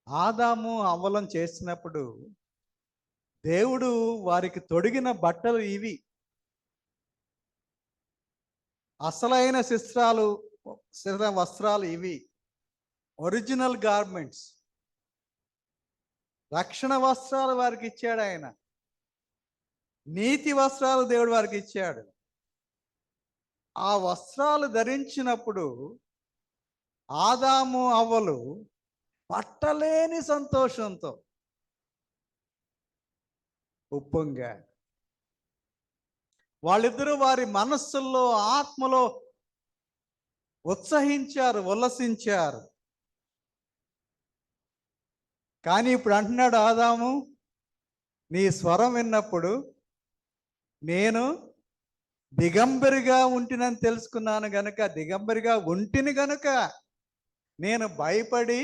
ఆదాము హవ్వలను చేసినప్పుడు దేవుడు వారికి తొడిగిన బట్టలు ఇవి. అసలైన వస్త్రాలు ఇవి, ఒరిజినల్ గార్మెంట్స్. రక్షణ వస్త్రాలు వారికి ఇచ్చాడు ఆయన, నీతి వస్త్రాలు దేవుడు వారికి ఇచ్చాడు. ఆ వస్త్రాలు ధరించినప్పుడు ఆదాము హవ్వలు పట్టలేని సంతోషంతో ఉప్పొంగారు. వాళ్ళిద్దరూ వారి మనస్సుల్లో ఆత్మలో ఉత్సహించారు, ఉల్లసించారు. కానీ ఇప్పుడు అంటున్నాడు ఆదాము, నీ స్వరం విన్నప్పుడు నేను దిగంబరిగా ఉంటినని తెలుసుకున్నాను గనుక, దిగంబరిగా ఉంటిని గనుక నేను భయపడి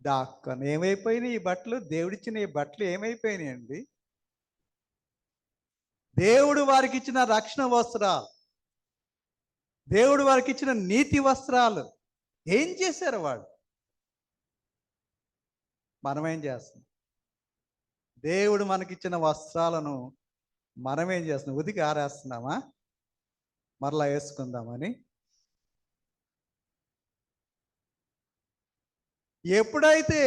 దాక్కుని. ఏమైపోయినాయి ఈ బట్టలు? దేవుడిచ్చిన ఈ బట్టలు ఏమైపోయినాయి అండి? దేవుడు వారికి ఇచ్చిన రక్షణ వస్త్రాలు, దేవుడు వారికి ఇచ్చిన నీతి వస్త్రాలు ఏం చేశారు వాళ్ళు? మనమేం చేస్తున్నాం? దేవుడు మనకిచ్చిన వస్త్రాలను మనమేం చేస్తున్నాం? ఉతికి ఆరేస్తున్నామా? మరలా వేసుకుందామని. ఎప్పుడైతే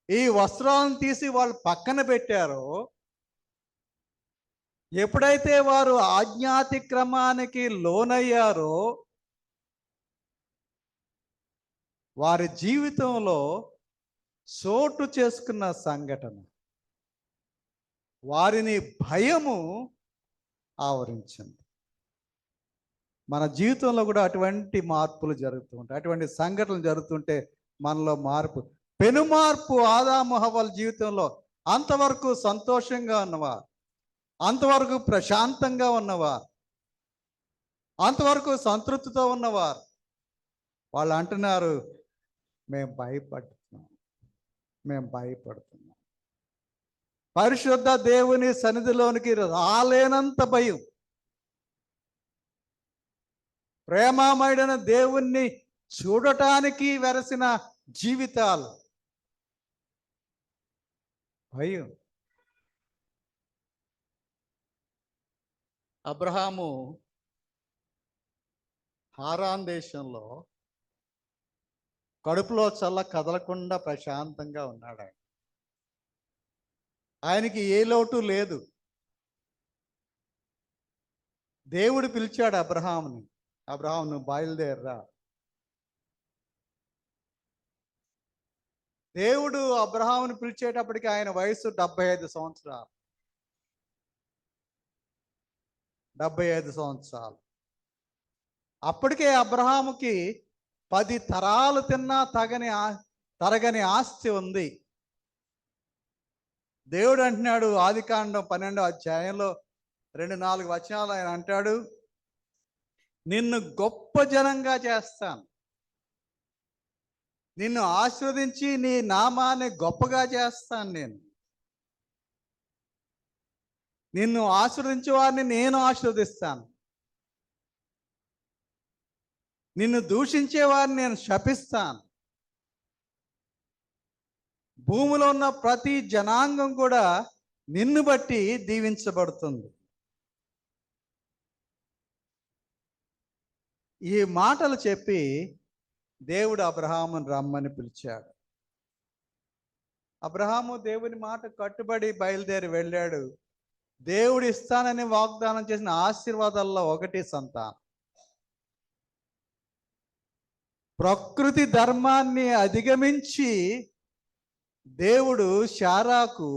ఈ వస్త్రాలను తీసి వాళ్ళు పక్కన పెట్టారో, ఎప్పుడైతే వారు ఆజ్ఞాతిక్రమానికి లోనయ్యారో, వారి జీవితంలో చోటు చేసుకున్న సంఘటన వారిని భయము ఆవరించింది. మన జీవితంలో కూడా అటువంటి మార్పులు జరుగుతూ ఉంటాయి, అటువంటి సంఘటనలు జరుగుతుంటే మనలో మార్పు, పెను మార్పు. ఆదాము హవ్వల జీవితంలో అంతవరకు సంతోషంగా ఉన్నవారు, అంతవరకు ప్రశాంతంగా ఉన్నవారు, అంతవరకు సంతృప్తితో ఉన్నవారు వాళ్ళు అంటున్నారు, మేము భయపడుతున్నాం. పరిశుద్ధ దేవుని సన్నిధిలోనికి రాలేనంత భయం. ప్రేమమయుడైన దేవుణ్ణి చూడటానికి వెరసిన జీవితాలు, భయం. అబ్రహాము హారాన్ దేశంలో కడుపులో చల్ల కదలకుండా ప్రశాంతంగా ఉన్నాడు. ఆయనకి ఏ లోటు లేదు. దేవుడు పిలిచాడు అబ్రహాముని, అబ్రహాం నువ్వు బయలుదేరరా. దేవుడు అబ్రహాముని పిలిచేటప్పటికి ఆయన వయసు 75 సంవత్సరాలు. 75 సంవత్సరాలు. అప్పటికే అబ్రహాముకి 10 తరాలు తిన్నా తరగని ఆస్తి ఉంది. దేవుడు అంటున్నాడు ఆదికాండం 12వ అధ్యాయంలో 2-4 వచనాలు ఆయన అంటాడు, నిన్ను గొప్ప జనంగా చేస్తాను, నిన్ను ఆశీర్వదించి నీ నామాన్ని గొప్పగా చేస్తాను, నిన్ను ఆశీర్వదించే వారిని నేను ఆశీర్వదిస్తాను, నిన్ను దూషించే వారిని నేను శపిస్తాను, భూమిలో ఉన్న ప్రతి జనాంగం కూడా నిన్ను బట్టి దీవించబడుతుంది. ఈ మాటలు చెప్పి దేవుడు అబ్రహామును రమ్మని పిలిచాడు. అబ్రహాము దేవుని మాట కట్టుబడి బయలుదేరి వెళ్ళాడు. దేవుడు ఇస్తానని వాగ్దానం చేసిన ఆశీర్వాదాల్లో ఒకటి సంతానం. ప్రకృతి ధర్మాన్ని అధిగమించి దేవుడు శారాకు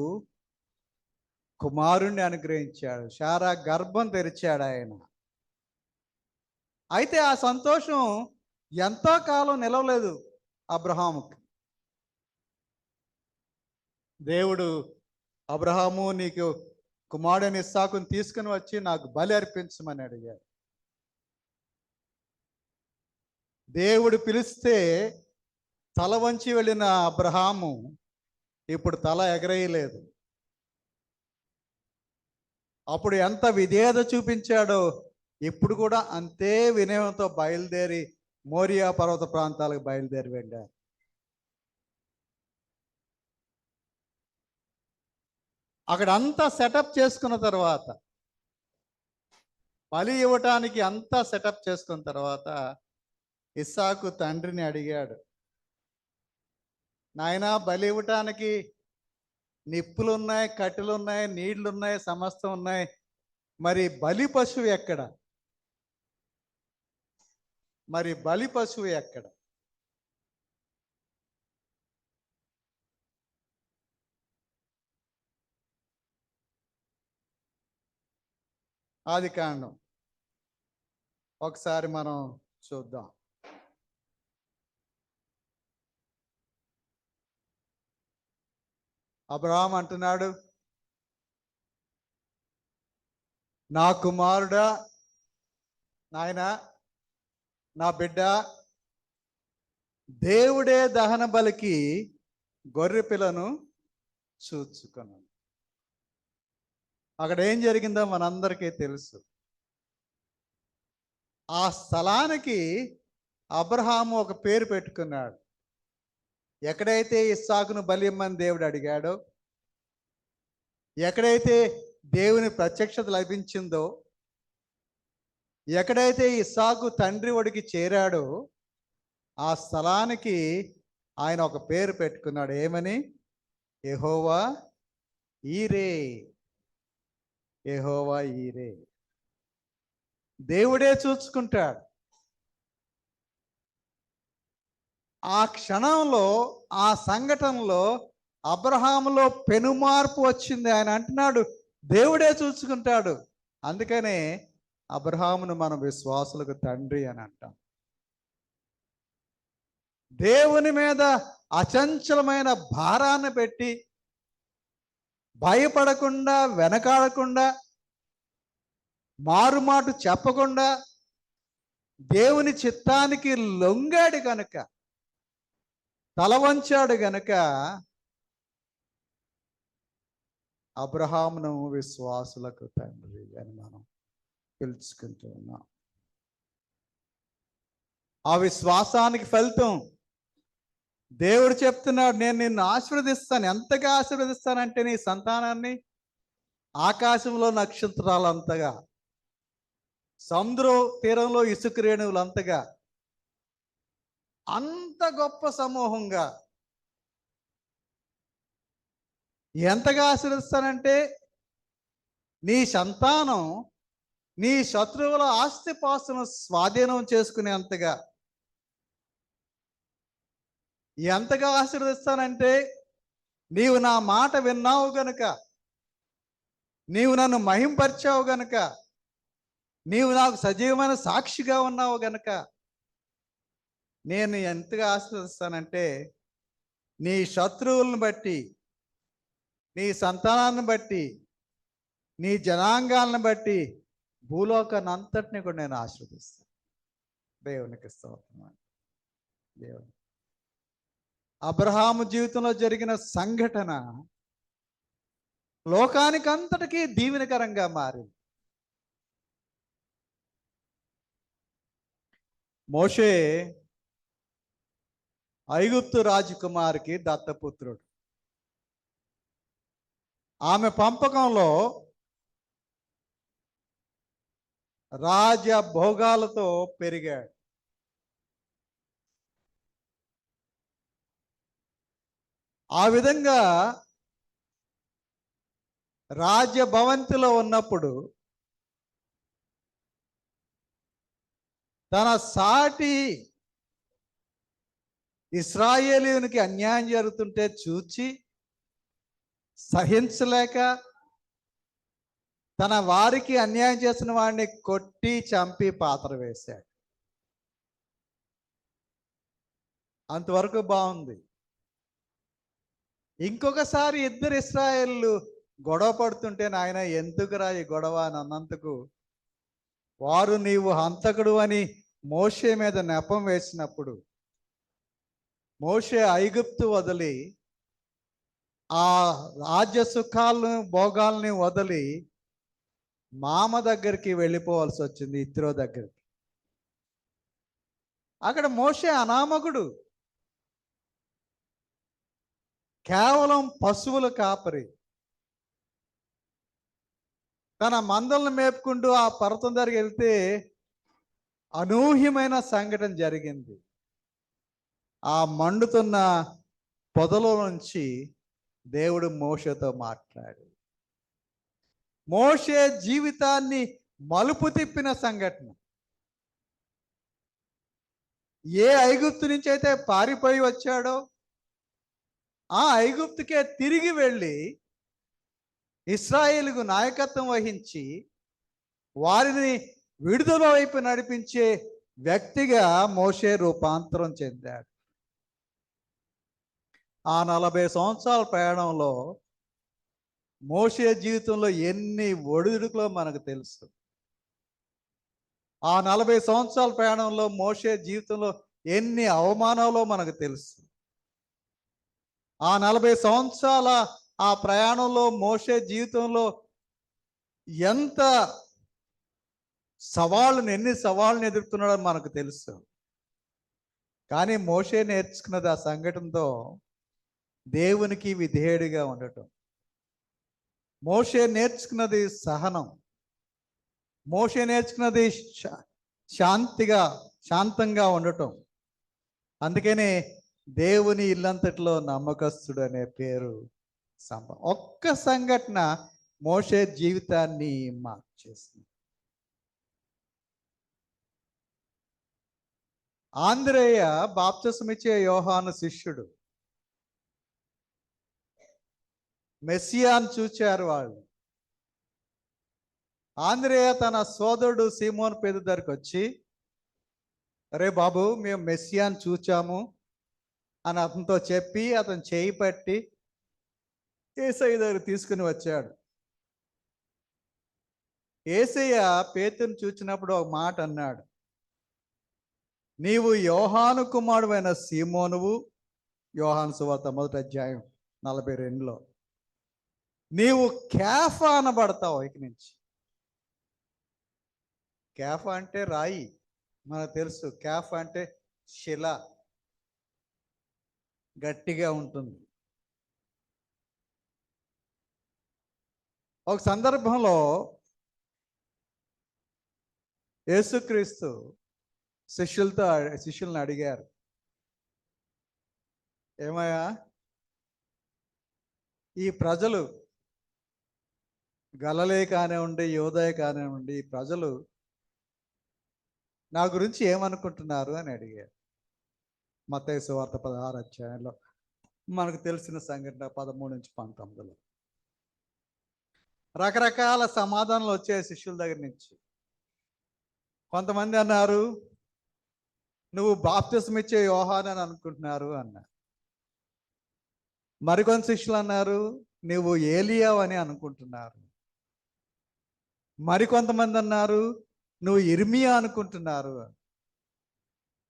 కుమారుణ్ణి అనుగ్రహించాడు. శారా గర్భం తెరిచాడు ఆయన. అయితే ఆ సంతోషం ఎంతో కాలం నిలవలేదు అబ్రహాముకి. దేవుడు అబ్రహాము నీకు కుమారుడైన ఇస్సాకుని తీసుకుని వచ్చి నాకు బలి అర్పించమని అడిగాడు. దేవుడు పిలిస్తే తల వంచి వెళ్ళిన అబ్రహాము ఇప్పుడు తల ఎగరేయలేదు. అప్పుడు ఎంత విధేయత చూపించాడో ఇప్పుడు కూడా అంతే వినయంతో బయలుదేరి మోరియా పర్వత ప్రాంతాలకు బయలుదేరి వెళ్ళారు. అక్కడ అంతా సెటప్ చేసుకున్న తర్వాత, బలి ఇవ్వటానికి అంతా సెటప్ చేసుకున్న తర్వాత ఇస్సాకు తండ్రిని అడిగాడు, నాయనా బలి ఇవ్వటానికి నిప్పులు ఉన్నాయి, కట్టెలు ఉన్నాయి, నీళ్లు ఉన్నాయి, సమస్తం ఉన్నాయి, మరి బలి పశువు ఎక్కడ? ఆదికాండం ఒకసారి మనం చూద్దాం. అబ్రహాం అంటున్నాడు, నా కుమారుడా, నాయనా, నా బిడ్డ, దేవుడే దహన బలికి గొర్రె పిల్లను చూచుకున్నాను. అక్కడ ఏం జరిగిందో మనందరికీ తెలుసు. ఆ స్థలానికి అబ్రహాము ఒక పేరు పెట్టుకున్నాడు. ఎక్కడైతే ఇస్సాకును బలి ఇమ్మని దేవుడు అడిగాడో, ఎక్కడైతే దేవుని ప్రత్యక్షత లభించిందో, ఎక్కడైతే ఇస్సాకు తండ్రి ఒడికి చేరాడో ఆ స్థలానికి ఆయన ఒక పేరు పెట్టుకున్నాడు. ఏమని? యెహోవా ఈరే. యెహోవా ఈరే. దేవుడే చూసుకుంటాడు. ఆ క్షణంలో, ఆ సంఘటనలో అబ్రహాములో పెనుమార్పు వచ్చింది. ఆయన అంటున్నాడు దేవుడే చూసుకుంటాడు. అందుకనే అబ్రహామును మనం విశ్వాసులకు తండ్రి అని అంటాం. దేవుని మీద అచంచలమైన భారాన్ని పెట్టి భయపడకుండా, వెనకాడకుండా, మారుమాట చెప్పకుండా దేవుని చిత్తానికి లొంగాడు గనుక, తల వంచాడు గనుక అబ్రహామును విశ్వాసులకు తండ్రి అని మనం పిలుచుకుంటూ ఉన్నాం. ఆ విశ్వాసానికి ఫలితం దేవుడు చెప్తున్నాడు, నేను నిన్ను ఆశీర్వదిస్తాను. ఎంతగా ఆశీర్వదిస్తానంటే నీ సంతానాన్ని ఆకాశంలో నక్షత్రాలు అంతగా, సముద్ర తీరంలో ఇసుక రేణువులు అంతగా, అంత గొప్ప సమూహంగా. ఎంతగా ఆశీర్వదిస్తానంటే నీ సంతానం నీ శత్రువుల ఆస్తిపాస్తులను స్వాధీనం చేసుకునేంతగా. ఎంతగా ఆశీర్వదిస్తానంటే నీవు నా మాట విన్నావు గనుక, నీవు నన్ను మహింపరిచావు గనుక, నీవు నాకు సజీవమైన సాక్షిగా ఉన్నావు గనుక నేను ఎంతగా ఆశీర్వదిస్తానంటే నీ శత్రువులను బట్టి, నీ సంతానాన్ని బట్టి, నీ జనాంగాలను బట్టి భూలోకాన్ని అంతటిని కూడా నేను ఆశీర్వదిస్తాను. దేవునికి స్తోత్రం. దేవుని అబ్రహాము జీవితంలో జరిగిన సంఘటన లోకానికి అంతటికీ దీవెనకరంగా మారింది. మోషే ఐగుప్తు రాజకుమారికి దత్తపుత్రుడు. ఆమె పంపకంలో రాజ భోగాలతో పెరిగాడు. ఆ విధంగా రాజ్యభవంతిలో ఉన్నప్పుడు తన సాటి ఇశ్రాయేలీయునికి అన్యాయం జరుగుతుంటే చూచి సహించలేక తన వారికి అన్యాయం చేసిన వాడిని కొట్టి చంపి పాత్ర వేశాడు. అంతవరకు బాగుంది. ఇంకొకసారి ఇద్దరు ఇశ్రాయేలు గొడవ పడుతుంటే, నాయన ఎందుకురా ఈ గొడవ అని అన్నందుకు వారు నీవు హంతకుడు అని మోషే మీద నెపం వేసినప్పుడు మోషే ఐగుప్తు వదిలి, ఆ రాజ్య సుఖాలను భోగాల్ని వదిలి మామ దగ్గరికి వెళ్ళిపోవాల్సి వచ్చింది, ఇత్రో దగ్గరికి. అక్కడ మోషే అనామకుడు, కేవలం పశువుల కాపరి. తన మందలను మేపుకుంటూ ఆ పర్వతం దగ్గరికి వెళ్తే అనూహ్యమైన సంఘటన జరిగింది. ఆ మండుతున్న పొదలో నుంచి దేవుడు మోషేతో మాట్లాడు. మోషే జీవితాన్ని మలుపు తిప్పిన సంఘటన. ఏ ఐగుప్తు నుంచి అయితే పారిపోయి వచ్చాడో ఆ ఐగుప్తుకే తిరిగి వెళ్ళి ఇశ్రాయేలుకు నాయకత్వం వహించి వారిని విడుదల వైపు నడిపించే వ్యక్తిగా మోషే రూపాంతరం చెందాడు. ఆ 40 సంవత్సరాల ప్రయాణంలో మోషే జీవితంలో ఎన్ని ఒడిదుడుకులో మనకు తెలుసు. ఆ 40 సంవత్సరాల ప్రయాణంలో మోషే జీవితంలో ఎన్ని అవమానాలో మనకు తెలుసు. ఆ 40 సంవత్సరాల ఆ ప్రయాణంలో మోషే జీవితంలో ఎంత ఎన్ని సవాళ్ళను ఎదుర్కొన్నాడో మనకు తెలుసు. కానీ మోషే నేర్చుకున్నది ఆ సంఘటనతో దేవునికి విధేయుడిగా ఉండటం. మోషే నేర్చుకున్నది సహనం. మోషే నేర్చుకున్నది శాంతంగా ఉండటం. అందుకనే దేవుని ఇల్లంతటిలో నమ్మకస్తుడు అనే పేరు ఒక్క సంఘటన మోషే జీవితాన్ని మార్చేసింది. ఆంద్రేయ బాప్తిసమిచ్చే యోహాను శిష్యుడు. మెస్సియాను చూచారు వాళ్ళు. ఆంద్రేయ తన సోదరుడు సీమోన్ పేరు దగ్గరికి వచ్చి, అరే బాబు, మేము మెస్సియాను చూచాము అని అతనితో చెప్పి అతను చేయి పట్టి యేసయ్య దగ్గర తీసుకుని వచ్చాడు. యేసయ్య పేతురుని చూచినప్పుడు ఒక మాట అన్నాడు, నీవు యోహాను కుమారుడైన సీమోనువు, యోహాను సువార్త 1:42. నీవు కేఫా అనబడతావు ఇక నుంచి. కేఫా అంటే రాయి, మనకు తెలుసు. కేఫా అంటే శిల, గట్టిగా ఉంటుంది. ఒక సందర్భంలో యేసుక్రీస్తు శిష్యుల్ని అడిగారు, ఏమయ్యా ఈ ప్రజలు, గలిలయ కానివ్వండి, యూదయ కానివ్వండి, ఈ ప్రజలు నా గురించి ఏమనుకుంటున్నారు అని అడిగారు. మత్తయి సువార్త 16 మనకు తెలిసిన సంఘటన 13-19. రకరకాల సమాధానాలు వచ్చాయి శిష్యుల దగ్గర నుంచి. కొంతమంది అన్నారు, నువ్వు బాప్తిస్మ ఇచ్చే యోహాను అని అనుకుంటున్నారు అన్నారు. మరికొంత శిష్యులు అన్నారు, నువ్వు ఏలియావు అని అనుకుంటున్నారు. మరికొంతమంది అన్నారు, నువ్వు ఇర్మియా అనుకుంటున్నారు.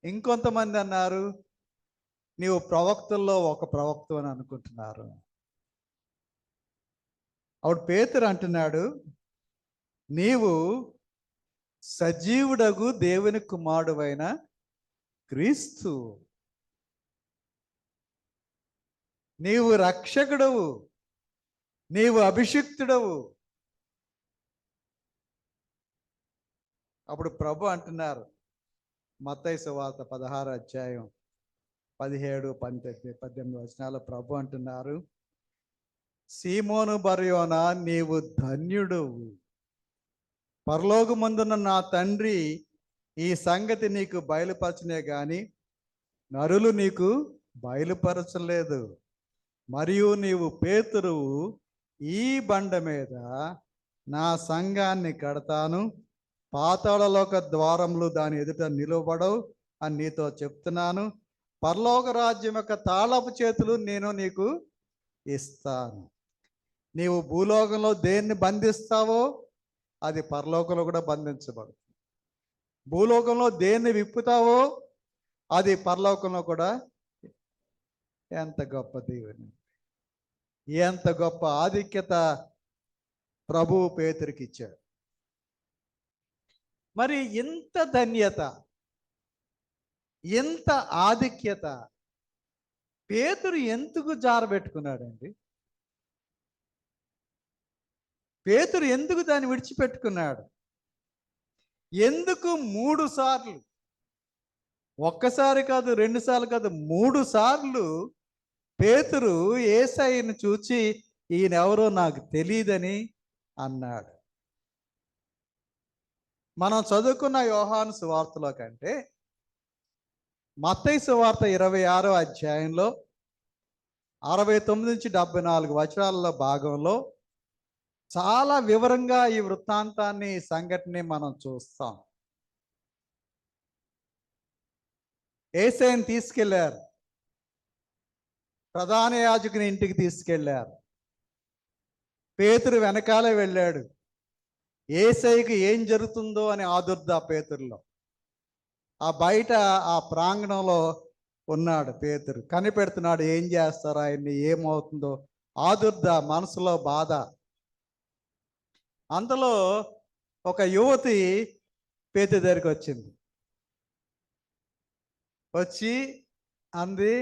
ఇంకొంతమంది అన్నారు, నీవు ప్రవక్తల్లో ఒక ప్రవక్త అని అనుకుంటున్నారు. అప్పుడు పేతురు అంటున్నాడు, నీవు సజీవుడగు దేవుని కుమారుడైన క్రీస్తు, నీవు రక్షకుడవు, నీవు అభిషిక్తుడవు. అప్పుడు ప్రభు అంటున్నారు, మత్తయి సువార్త 16:17-18 ప్రభు అంటున్నారు, సీమోను బర్యోనా, నీవు ధన్యుడవు. పరలోకమందున్న నా తండ్రి ఈ సంగతి నీకు బయలుపరచనే గాని నరులు నీకు బయలుపరచలేదు. మరియు నీవు పేతురువు, ఈ బండ మీద నా సంఘాన్ని కడతాను, పాతాళలోక ద్వారములు దాని ఎదుట నిలబడవు అని నీతో చెప్తున్నాను. పరలోక రాజ్యం యొక్క తాళపు చేతులు నేను నీకు ఇస్తాను. నీవు భూలోకంలో దేన్ని బంధిస్తావో అది పరలోకంలో కూడా బంధించబడుతుంది. భూలోకంలో దేన్ని విప్పుతావో అది పరలోకంలో కూడా. ఎంత గొప్ప దేవుని, ఎంత గొప్ప ఆధిక్యత ప్రభువు పేతురికి ఇచ్చాడు. మరి ఇంత ధన్యత, ఎంత ఆధిక్యత పేతురు ఎందుకు జారబెట్టుకున్నాడండి? పేతురు ఎందుకు దాన్ని విడిచిపెట్టుకున్నాడు? ఎందుకు 3 సార్లు, ఒక్కసారి కాదు, 2 సార్లు కాదు, 3 సార్లు పేతురు యేసయ్యను చూచి ఈయనెవరో నాకు తెలియదని అన్నాడు. మనం చదువుకున్న యోహాను సువార్తలో కంటే మత్తయి సువార్త 26 69-74 భాగంలో చాలా వివరంగా ఈ వృత్తాంతాన్ని, ఈ సంఘటనని మనం చూస్తాం. యేసయ్యను తీసుకెళ్లారు, ప్రధాన యాజకుని ఇంటికి తీసుకెళ్లారు. పేతురు వెనకాలే వెళ్ళాడు. యేసయ్యకి ఏం జరుగుతుందో అని ఆదుర్ద పేతురులో. ఆ బయట ఆ ప్రాంగణంలో ఉన్నాడు పేతురు, కనిపెడుతున్నాడు ఏం చేస్తారో ఆయన్ని, ఏమవుతుందో ఆదుర్ద, మనసులో బాధ. అంతలో ఒక యువతి పేతురు దగ్గరికి వచ్చింది. వచ్చి అంది,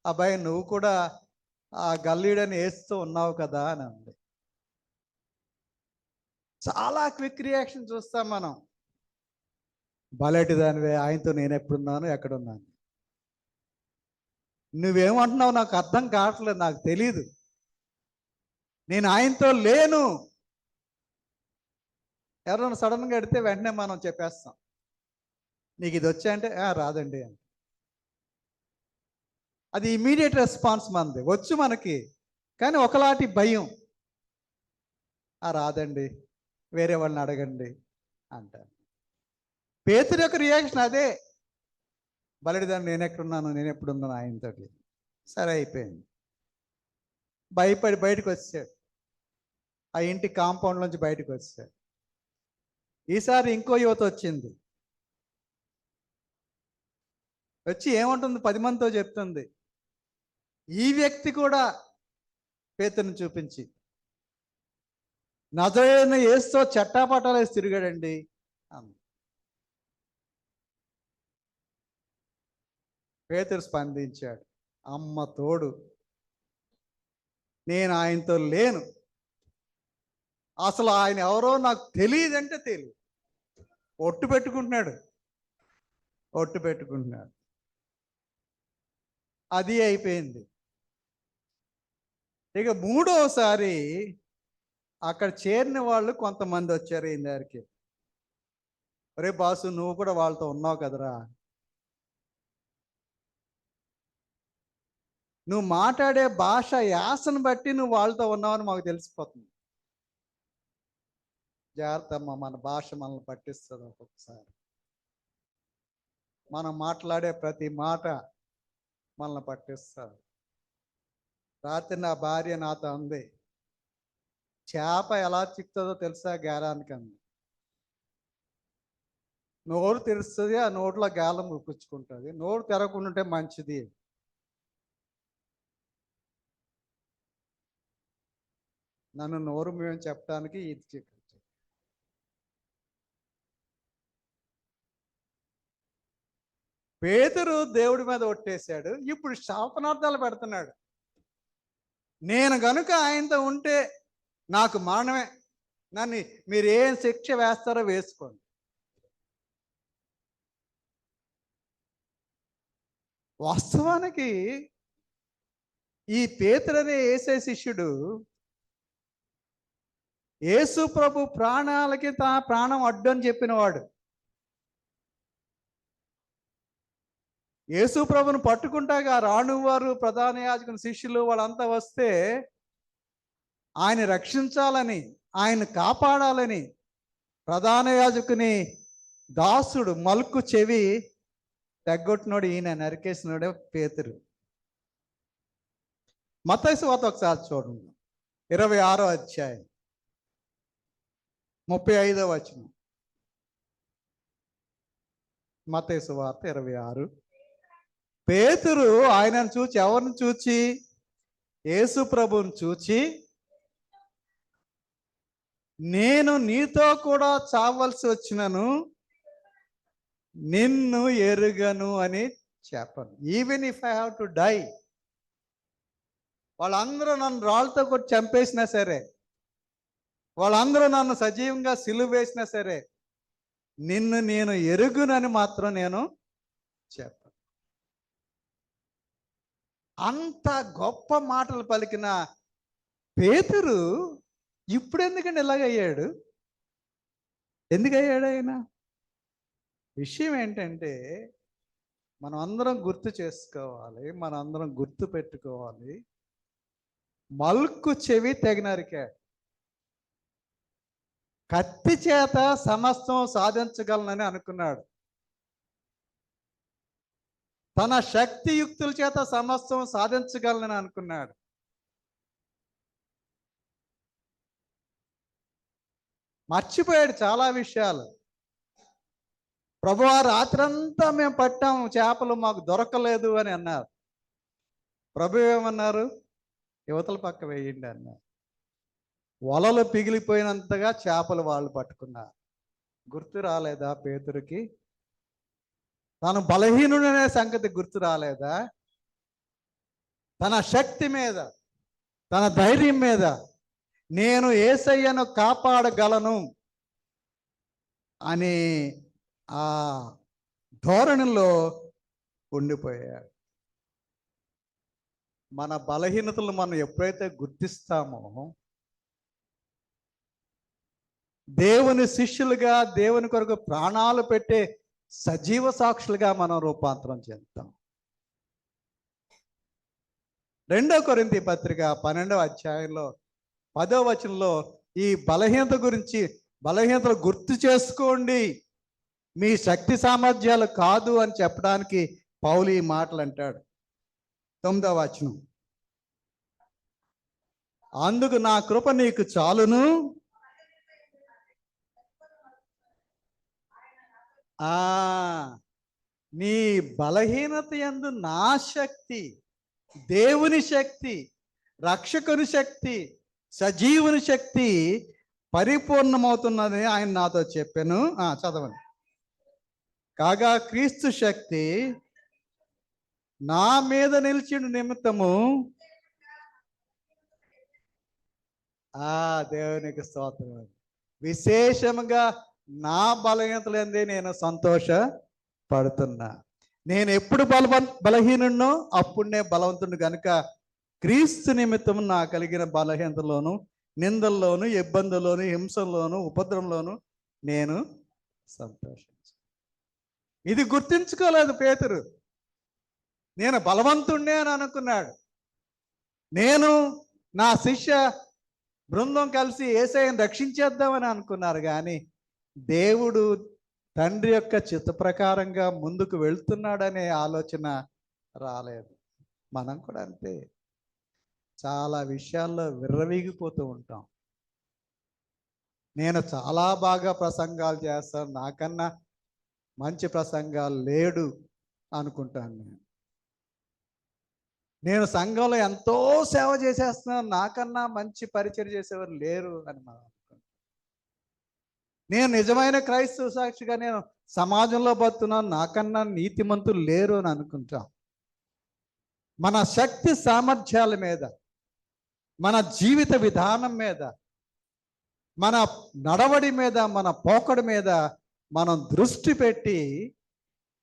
అబ్బాయి నువ్వు కూడా ఆ గల్లీడని వేస్తూ ఉన్నావు కదా అని అంది. చాలా క్విక్ రియాక్షన్ చూస్తాం మనం. బలటి దానివే, ఆయనతో నేను ఎప్పుడున్నాను, ఎక్కడున్నాను, నువ్వేమంటున్నావు నాకు అర్థం కావట్లేదు, నాకు తెలీదు, నేను ఆయనతో లేను. ఎవరైనా సడన్గా అడిగితే వెంటనే మనం చెప్పేస్తాం, నీకు ఇది వచ్చాయంటే రాదండి అని. అది ఇమీడియట్ రెస్పాన్స్ మనది, వచ్చు మనకి, కానీ ఒకలాంటి భయం. రాదండి, వేరే వాళ్ళని అడగండి అంటారు. పేతురు యొక్క రియాక్షన్ అదే. బలడిదాన్ని నేను ఎక్కడున్నాను, నేను ఎప్పుడున్నాను ఆయనతో. సరే అయిపోయింది. భయపడి బయటకు వచ్చాడు, ఆ ఇంటి కాంపౌండ్ నుంచి బయటకు వచ్చాడు. ఈసారి ఇంకో యువత వచ్చింది. వచ్చి ఏమంటుంది 10 మందితో చెప్తుంది. ఈ వ్యక్తి కూడా పేతురుని చూపించి నజరేయుడైన యేసుతో చట్టాపట్టాలు వేసి తిరిగాడండి అంది. పేతురు స్పందించాడు, అమ్మ తోడు, నేను ఆయనతో లేను, అసలు ఆయన ఎవరో నాకు తెలియదంటే తెలియదు. ఒట్టు పెట్టుకుంటున్నాడు. అది అయిపోయింది. ఇక మూడోసారి అక్కడ చేరిన వాళ్ళు కొంతమంది వచ్చారు ఈయన దగ్గరికి. ఒరే బాసు, నువ్వు కూడా వాళ్ళతో ఉన్నావు కదరా, నువ్వు మాట్లాడే భాష యాసను బట్టి నువ్వు వాళ్ళతో ఉన్నావని మాకు తెలిసిపోతుంది. జాగ్రత్త అమ్మా, మన భాష మనల్ని పట్టిస్తుంది. ఒక్కొక్కసారి మనం మాట్లాడే ప్రతి మాట మనల్ని పట్టిస్తుంది. రాత్రి నా భార్య నాతో అంది, చేప ఎలా చిక్కుతుందో తెలుసా గాలానికి అంది. నోరు తెరుస్తుంది, ఆ నోట్లో గాలం ఉప్పుచ్చుకుంటుంది. నోరు తెరవకుండా ఉంటే మంచిది. నన్ను నోరు మేము చెప్పడానికి ఇది చెప్పి పేతురు దేవుడి మీద ఒట్టేశాడు. ఇప్పుడు శాపనార్థాలు పెడుతున్నాడు. నేను గనుక ఆయనతో ఉంటే నాకు మరణమే, నన్ను మీరు ఏం శిక్ష వేస్తారో వేసుకోండి. వాస్తవానికి ఈ పేతురు అనే యేసే శిష్యుడు యేసు ప్రభు ప్రాణాలకి తన ప్రాణం అడ్డు అని చెప్పినవాడు. యేసు ప్రభును పట్టుకుంటాగా రాణువారు, ప్రధాన యాజకుని శిష్యులు వాళ్ళంతా వస్తే ఆయన రక్షించాలని, ఆయన కాపాడాలని ప్రధాన యాజకుని దాసుడు మలుకు చెవి తెగ్గొట్టినోడు ఈయన, నరికేసినోడే పేతురు. మత్తయి సువార్త ఒకసారి చూడండి, 26వ అధ్యాయం 35వ వచనం. మత్తయి సువార్త 26. పేతురు ఆయనను చూచి, ఎవరిని చూచి? యేసు ప్రభువుని చూచి, నేను నీతో కూడా చావలసి వచ్చినను నిన్ను ఎరుగను అని చెప్పను. Even if I have to die, వాళ్ళందరూ నన్ను రాళ్ళతో కొట్టి చంపేసినా సరే, వాళ్ళందరూ నన్ను సజీవంగా సిలువ వేసినా సరే, నిన్ను నేను ఎరుగునని మాత్రం నేను చెప్పను. అంత గొప్ప మాటలు పలికిన పేతురు ఇప్పుడు ఎందుకంటే ఇలాగయ్యాడు? ఎందుకయ్యాడు ఆయన? విషయం ఏంటంటే మనం అందరం గుర్తు చేసుకోవాలి, మనం అందరం గుర్తు పెట్టుకోవాలి. మల్కు చెవి తెగనరికాడు. కత్తి చేత సమస్తం సాధించగలనని అనుకున్నాడు. తన శక్తియుక్తుల చేత సమస్తం సాధించగలనని అనుకున్నాడు. మర్చిపోయాడు చాలా విషయాలు. ప్రభువా, రాత్రంతా మేము పట్టాము చేపలు, మాకు దొరకలేదు అని అన్నారు. ప్రభు ఏమన్నారు? యువతల పక్క వేయండి అన్నారు. వలలు పిగిలిపోయినంతగా చేపలు వాళ్ళు పట్టుకున్నారు. గుర్తు రాలేదా పేతురుకి? తను బలహీనుడనే సంగతి గుర్తు రాలేదా? తన శక్తి మీద, తన ధైర్యం మీద నేను యేసయ్యను కాపాడగలను అని ఆ ధోరణిలో ఉండిపోయాడు. మన బలహీనతలు మనం ఎప్పుడైతే గుర్తిస్తామో, దేవుని శిష్యులుగా, దేవుని కొరకు ప్రాణాలు పెట్టే సజీవ సాక్షులుగా మనం రూపాంతరం చెందుతాం. 2 కొరింథీ పత్రిక 12వ అధ్యాయంలో 10వ వచనంలో ఈ బలహీనత గురించి, బలహీనతలు గుర్తు చేసుకోండి, మీ శక్తి సామర్థ్యాలు కాదు అని చెప్పడానికి పౌలు ఈ మాటలు అంటాడు. 9వ వచనం, అందుకు నా కృప నీకు చాలును, నీ బలహీనత యందు నా శక్తి, దేవుని శక్తి, రక్షకుని శక్తి, సజీవుని శక్తి పరిపూర్ణమవుతున్నది ఆయన నాతో చెప్పాను. చదవండి. కాగా క్రీస్తు శక్తి నా మీద నిలిచిన నిమిత్తము దేవునికి స్తోత్రం. విశేషముగా నా బలహీనతలందే నేను సంతోష పడుతున్నా. నేను ఎప్పుడు బలహీనున్నో అప్పుడే బలవంతుడు కనుక క్రీస్తు నిమిత్తం నా కలిగిన బలహీనతలోను, నిందల్లోను, ఇబ్బందుల్లోను, హింసల్లోను, ఉపద్రవంలోను నేను సంతోషించు. ఇది గుర్తించుకోలేదు పేతురు. నేను బలవంతుణ్ణే అని అనుకున్నాడు. నేను నా శిష్య బృందం కలిసి యేసయ్యను రక్షించేద్దామని అనుకున్నారు. కానీ దేవుడు తండ్రి యొక్క చిత్త ప్రకారంగా ముందుకు వెళ్తున్నాడనే ఆలోచన రాలేదు. మనం కూడా అంతే, చాలా విషయాల్లో విర్రవీగిపోతూ ఉంటాం. నేను చాలా బాగా ప్రసంగాలు చేస్తాను, నాకన్నా మంచి ప్రసంగాలు లేడు అనుకుంటాను. నేను సంఘంలో ఎంతో సేవ చేసేస్తున్నాను, నాకన్నా మంచి పరిచయం చేసేవారు లేరు అని మనం అనుకుంటాం. నేను నిజమైన క్రైస్తవ సాక్షిగా నేను సమాజంలో బతున్నాను, నాకన్నా నీతిమంతులు లేరు అని అనుకుంటాం. మన శక్తి సామర్థ్యాల మీద, మన జీవిత విధానం మీద, మన నడవడి మీద, మన పోకడి మీద మనం దృష్టి పెట్టి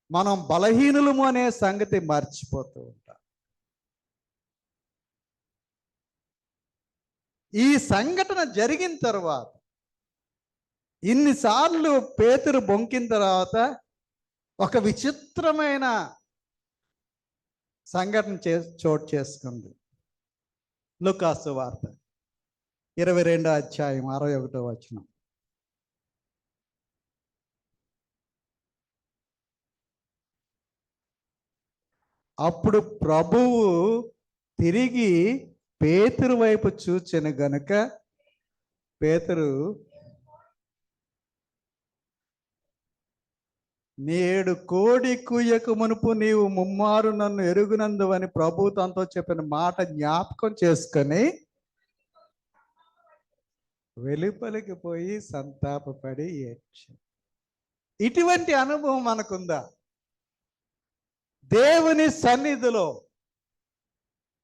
మనం బలహీనులము అనే సంగతి మర్చిపోతూ ఉంటాం. ఈ సంఘటన జరిగిన తర్వాత, ఇన్నిసార్లు పేతురు బొంకిన తర్వాత ఒక విచిత్రమైన సంఘటన చోటు చేసుకుంది. లూకాసు వార్త 22వ అధ్యాయం 61వ వచనం. అప్పుడు ప్రభువు తిరిగి పేతురు వైపు చూచెను గనుక పేతురు, నేడు కోడి కూయకు మునుపు నీవు ముమ్మారు నన్ను ఎరుగునందువని ప్రభు తనతో చెప్పిన మాట జ్ఞాపకం చేసుకొని వెలుపలికి పోయి సంతాపపడి ఏడ్చాడు. ఇటువంటి అనుభవం మనకుందా? దేవుని సన్నిధిలో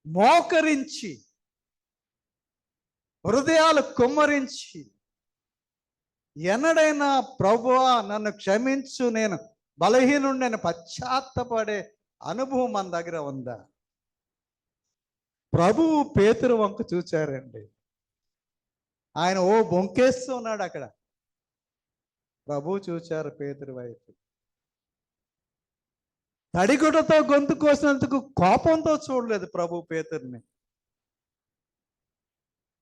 మోకరించి, హృదయాలు కుమ్మరించి, ఎన్నడైనా ప్రభువా నన్ను క్షమించు, నేను బలహీనుడిని పశ్చాత్తపడే అనుభవం మన దగ్గర ఉందా? ప్రభువు పేతురు వంక చూచారండి. ఆయన బొంకేస్తూ ఉన్నాడు అక్కడ. ప్రభువు చూచారు పేతురు వైపు. తడిగుడ్డతో గొంతు కోసినందుకు కోపంతో చూడలేదు ప్రభు పేతుర్ని.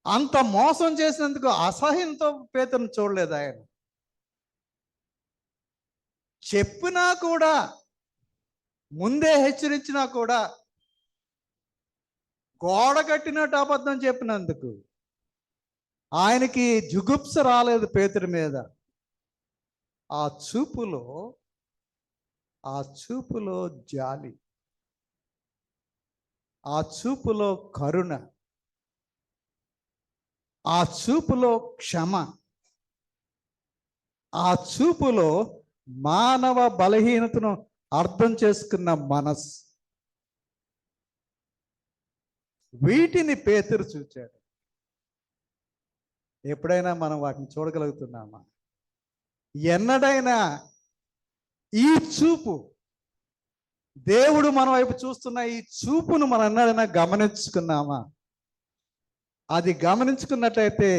అంత మోసం చేసినందుకు అసహ్యంతో పేతుర్ని చూడలేదు ఆయన. చెప్పినా కూడా, ముందే హెచ్చరించినా కూడా, గోడ కట్టినట్టు అబద్ధం చెప్పినందుకు ఆయనకి జుగుప్స రాలేదు పేతురు మీద. ఆ చూపులో జాలి, ఆ చూపులో కరుణ, ఆ చూపులో క్షమ, ఆ చూపులో మానవ బలహీనతను అర్థం చేసుకున్న మనసు, వీటిని పేతురు చూచాడు. ఎప్పుడైనా మనం వాటిని చూడగలుగుతున్నామా? ఎన్నడైనా ఈ చూపు, దేవుడు మన వైపు చూస్తున్న ఈ చూపును మనం ఎన్నడైనా గమనించుకున్నామా? అది గమనించుకున్నట్లయితే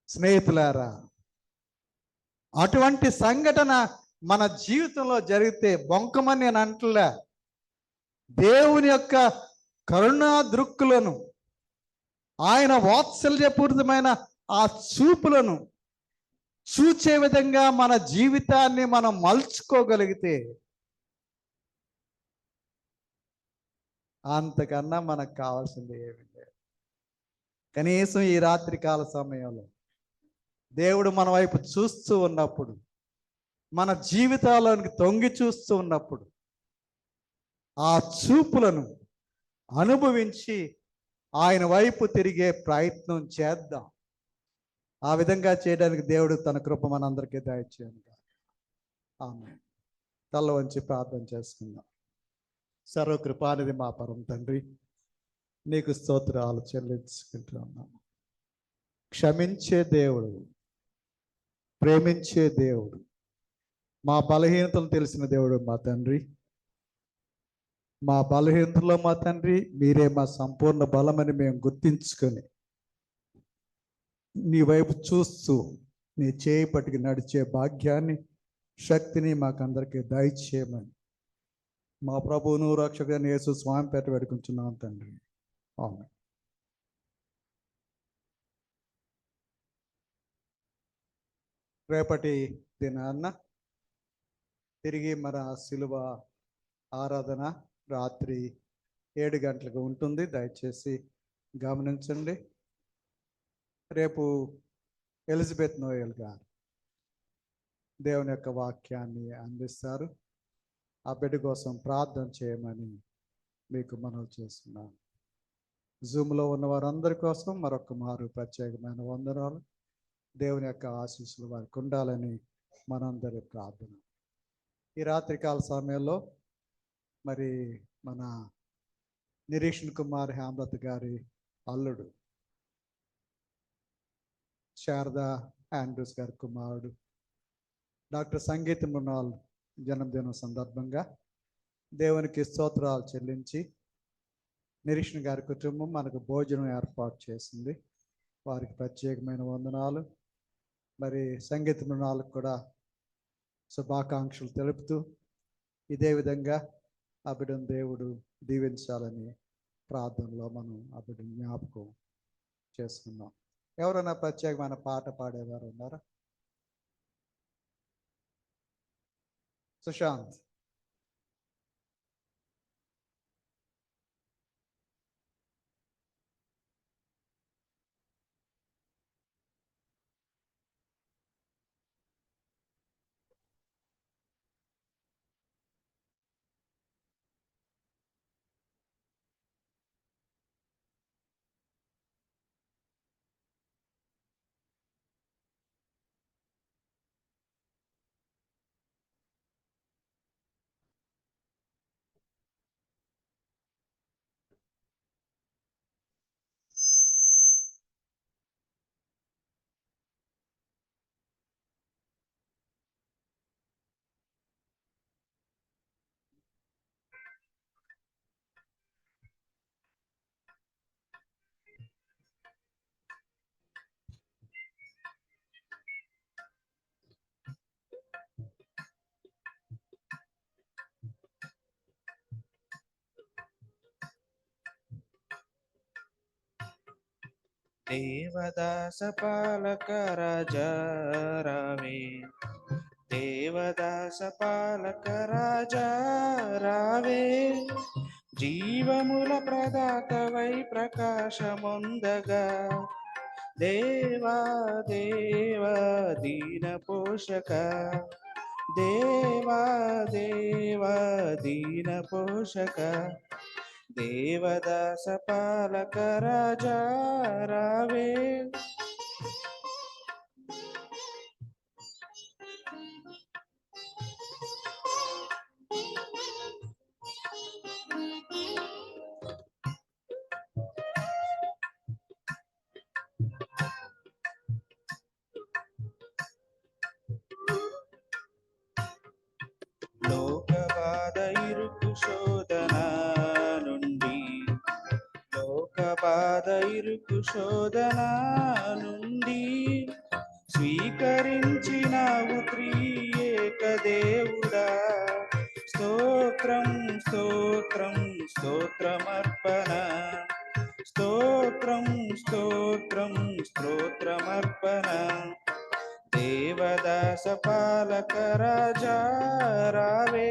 స్నేహితులారా, అటువంటి సంఘటన మన జీవితంలో జరిగితే బొంకమని నేను అంటలే. దేవుని యొక్క కరుణా దృక్కులను, ఆయన వాత్సల్యపూరితమైన ఆ చూపులను చూచే విధంగా మన జీవితాన్ని మనం మలుచుకోగలిగితే అంతకన్నా మనకు కావాల్సింది ఏమి లేదు. కనీసం ఈ రాత్రి కాల సమయంలో దేవుడు మన వైపు చూస్తూ ఉన్నప్పుడు మన జీవితాలను తొంగి చూస్తూ ఉన్నప్పుడు ఆ చూపులను అనుభవించి ఆయన వైపు తిరిగే ప్రయత్నం చేద్దాం. ఆ విధంగా చేయడానికి దేవుడు తన కృప మనందరికీ దయచేయను. ఆమేన్. తల వంచి ప్రార్థన చేసుకుందాం. సర్వకృపానిధి మా పరమ తండ్రి, నీకు స్తోత్రాలు చెల్లించుకుంటున్నాము. క్షమించే దేవుడు, ప్రేమించే దేవుడు, మా బలహీనతలు తెలిసిన దేవుడు మా తండ్రి. మా బలహీనతలో మా తండ్రి మీరే మా సంపూర్ణ బలమని మేము గుర్తించుకొని నీ వైపు చూస్తూ నీ చేయి పట్టుకు నడిచే భాగ్యాన్ని, శక్తిని మాకందరికీ దయచేయమని మా ప్రభువును రక్షకుడైన యేసు స్వామి పేట వేడుకుంటున్నాం తండ్రి. ఆమేన్. రేపటి దినాన్న తిరిగి మన శిలువ ఆరాధన రాత్రి 7 గంటలకు ఉంటుంది. దయచేసి గమనించండి. రేపు ఎలిజబెత్ నోయల్ గారు దేవుని యొక్క వాక్యాన్ని అందిస్తారు. ఆ బిడ్డ కోసం ప్రార్థన చేయమని మీకు మనవి చేస్తున్నాను. జూమ్లో ఉన్న వారందరి కోసం మరొక మారు ప్రత్యేకమైన వందనాలు. దేవుని యొక్క ఆశీస్సులు వారికి ఉండాలని మనందరి ప్రార్థన. ఈ రాత్రికాల సమయంలో మరి మన నిరీక్షణ్ కుమార్ హేమలత గారి అల్లుడు శారదా ఆండ్రూస్ గారి కుమారుడు డాక్టర్ సంగీత మృణాల్ జన్మదినం సందర్భంగా దేవునికి స్తోత్రాలు చెల్లించి నిరీక్షణ్ గారి కుటుంబం మనకు భోజనం ఏర్పాటు చేసింది. వారికి ప్రత్యేకమైన వందనాలు. మరి సంగీత మృణాలకు కూడా శుభాకాంక్షలు తెలుపుతూ ఇదే విధంగా ఆ బిడ్డను దేవుడు దీవించాలని ప్రార్థనలో మనం ఆ బిడ్డను జ్ఞాపకం చేసుకున్నాం. ఎవరైనా ప్రత్యేకమైన పాట పాడేవారు ఉన్నారా? సుశాంత్. దేవదాస పాలక రాజా రావే, దేవదాస పాలక రాజా రావే, జీవముల ప్రదాతవై ప్రకాశముందగా, దేవా దేవా దీన పోషక, దేవా దేవా దీన పోషక, దేవదాస పాలక రాజా రావే. లోకబాధ ఇరుకు శోధన నుండి, లోకబాధ ఇరుకు శోధన నుండి స్వీకరించినావు త్రియేక దేవుడా, స్తోత్రం స్తోత్రం స్తోత్రమర్పణ, స్తోత్రం స్తోత్రం స్తోత్రమర్పణ, దేవదాస పాలక రాజా రావే.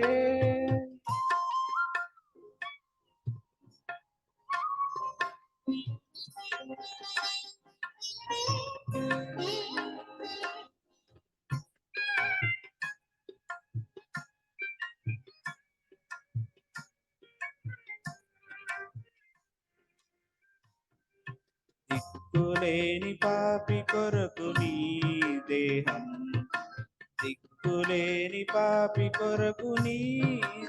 దిక్కులేని పాపి కొరకు నీ దేహం, దిక్కులేని పాపి కొరకు నీ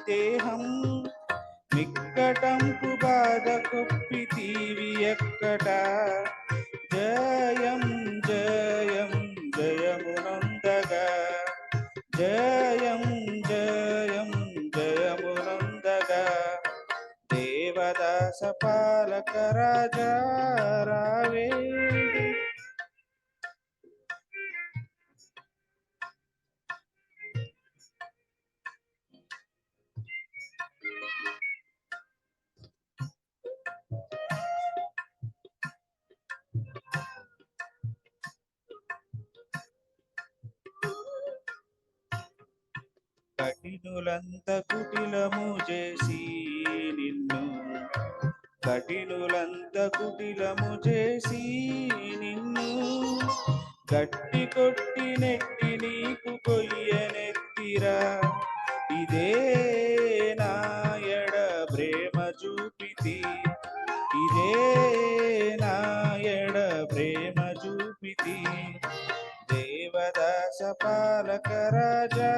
దేహం, మిక్కటంపు బాధ కొప్పితీవి ఎక్కట, జయం జయం జయమునందగా, జయం జయం జయమునందగా, దేవదాస పాలక రాజా రావే. కఠినులంత కుటిలము చేసి నిన్ను, కఠినులంత కుటిలము చేసి నిన్ను, గట్టి కొట్టి నెట్టి నీకు కొయ్యనెత్తిరా, ఇదే నాయడ ప్రేమ చూపితి, ఇదే నాయడ ప్రేమ చూపితి, దేవదాస పాలక రాజా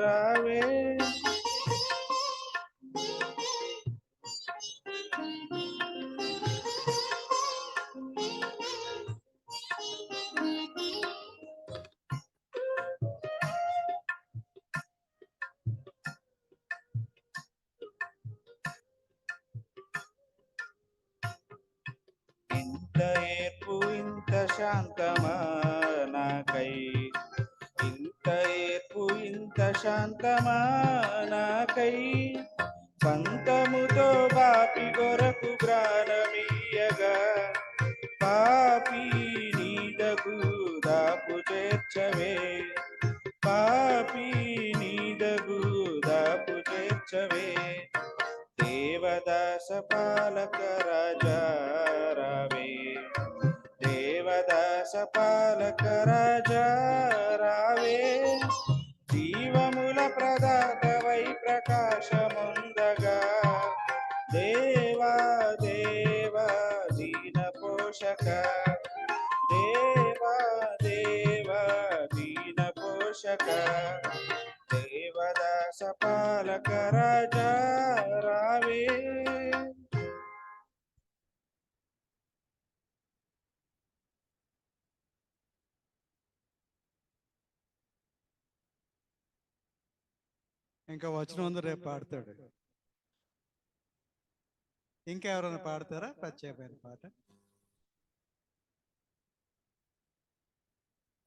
రావే. ఇంత ఏర్పు ఇంత శాంతమా నాకై, ఇంత ఏర్పు ఇంత శాంతమా నాకై, పంతముతో పాపి కొరకు ప్రాణమీయగా, పాపి నీదకు దాపు చేర్చవే, పాపి నీదకు దాపు చేర్చవే, దేవదాస పాలక రాజా రావే, దేవదాస పాలక రాజా రావే, జీవముల ప్రదాతవై ప్రకాశముందగా, దేవా దేవా దీన పోషక, దేవా దేవా దీన పోషక, దేవదాస పాలక రాజా రావే. ఇంకా వచ్చిన ముందు రేపు పాడతాడు. ఇంకా ఎవరైనా పాడతారా ప్రత్యేకమైన పాట?